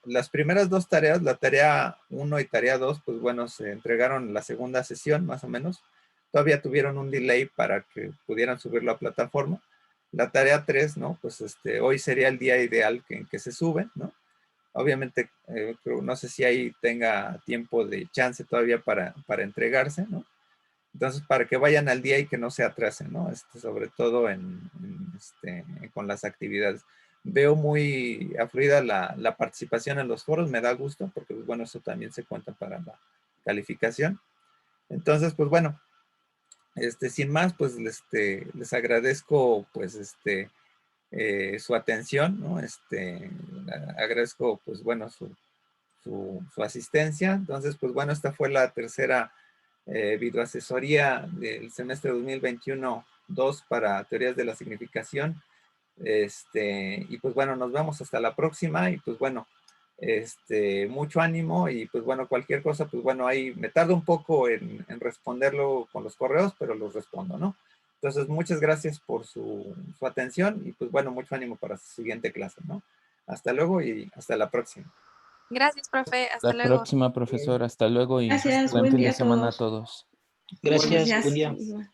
las primeras dos tareas, la tarea 1 y tarea 2, pues bueno, se entregaron en la segunda sesión, más o menos. Todavía tuvieron un delay para que pudieran subirlo a plataforma. La tarea 3, ¿no? Pues hoy sería el día ideal en que se sube, ¿no? Obviamente, no sé si ahí tenga tiempo de chance todavía para entregarse, ¿no? Entonces, para que vayan al día y que no se atrasen, ¿no? Sobre todo con las actividades. Veo muy afluida la participación en los foros, me da gusto, porque, bueno, eso también se cuenta para la calificación. Entonces, pues bueno, sin más, pues les agradezco, pues, su atención, ¿no? Agradezco, pues, bueno, su asistencia. Entonces, pues, bueno, esta fue la tercera videoasesoría del semestre 2021-2 para teorías de la significación. Y pues bueno, nos vemos hasta la próxima y pues bueno, mucho ánimo y pues bueno, cualquier cosa, pues bueno, ahí me tardo un poco en responderlo con los correos, pero los respondo, ¿no? Entonces, muchas gracias por su atención y pues bueno, mucho ánimo para su siguiente clase, ¿no? Hasta luego y hasta la próxima. Gracias, profe. Hasta La luego. próxima, profesor. Hasta luego y Gracias, buen buen fin día de a semana a todos. todos. Gracias, Gracias. buen día. Igual.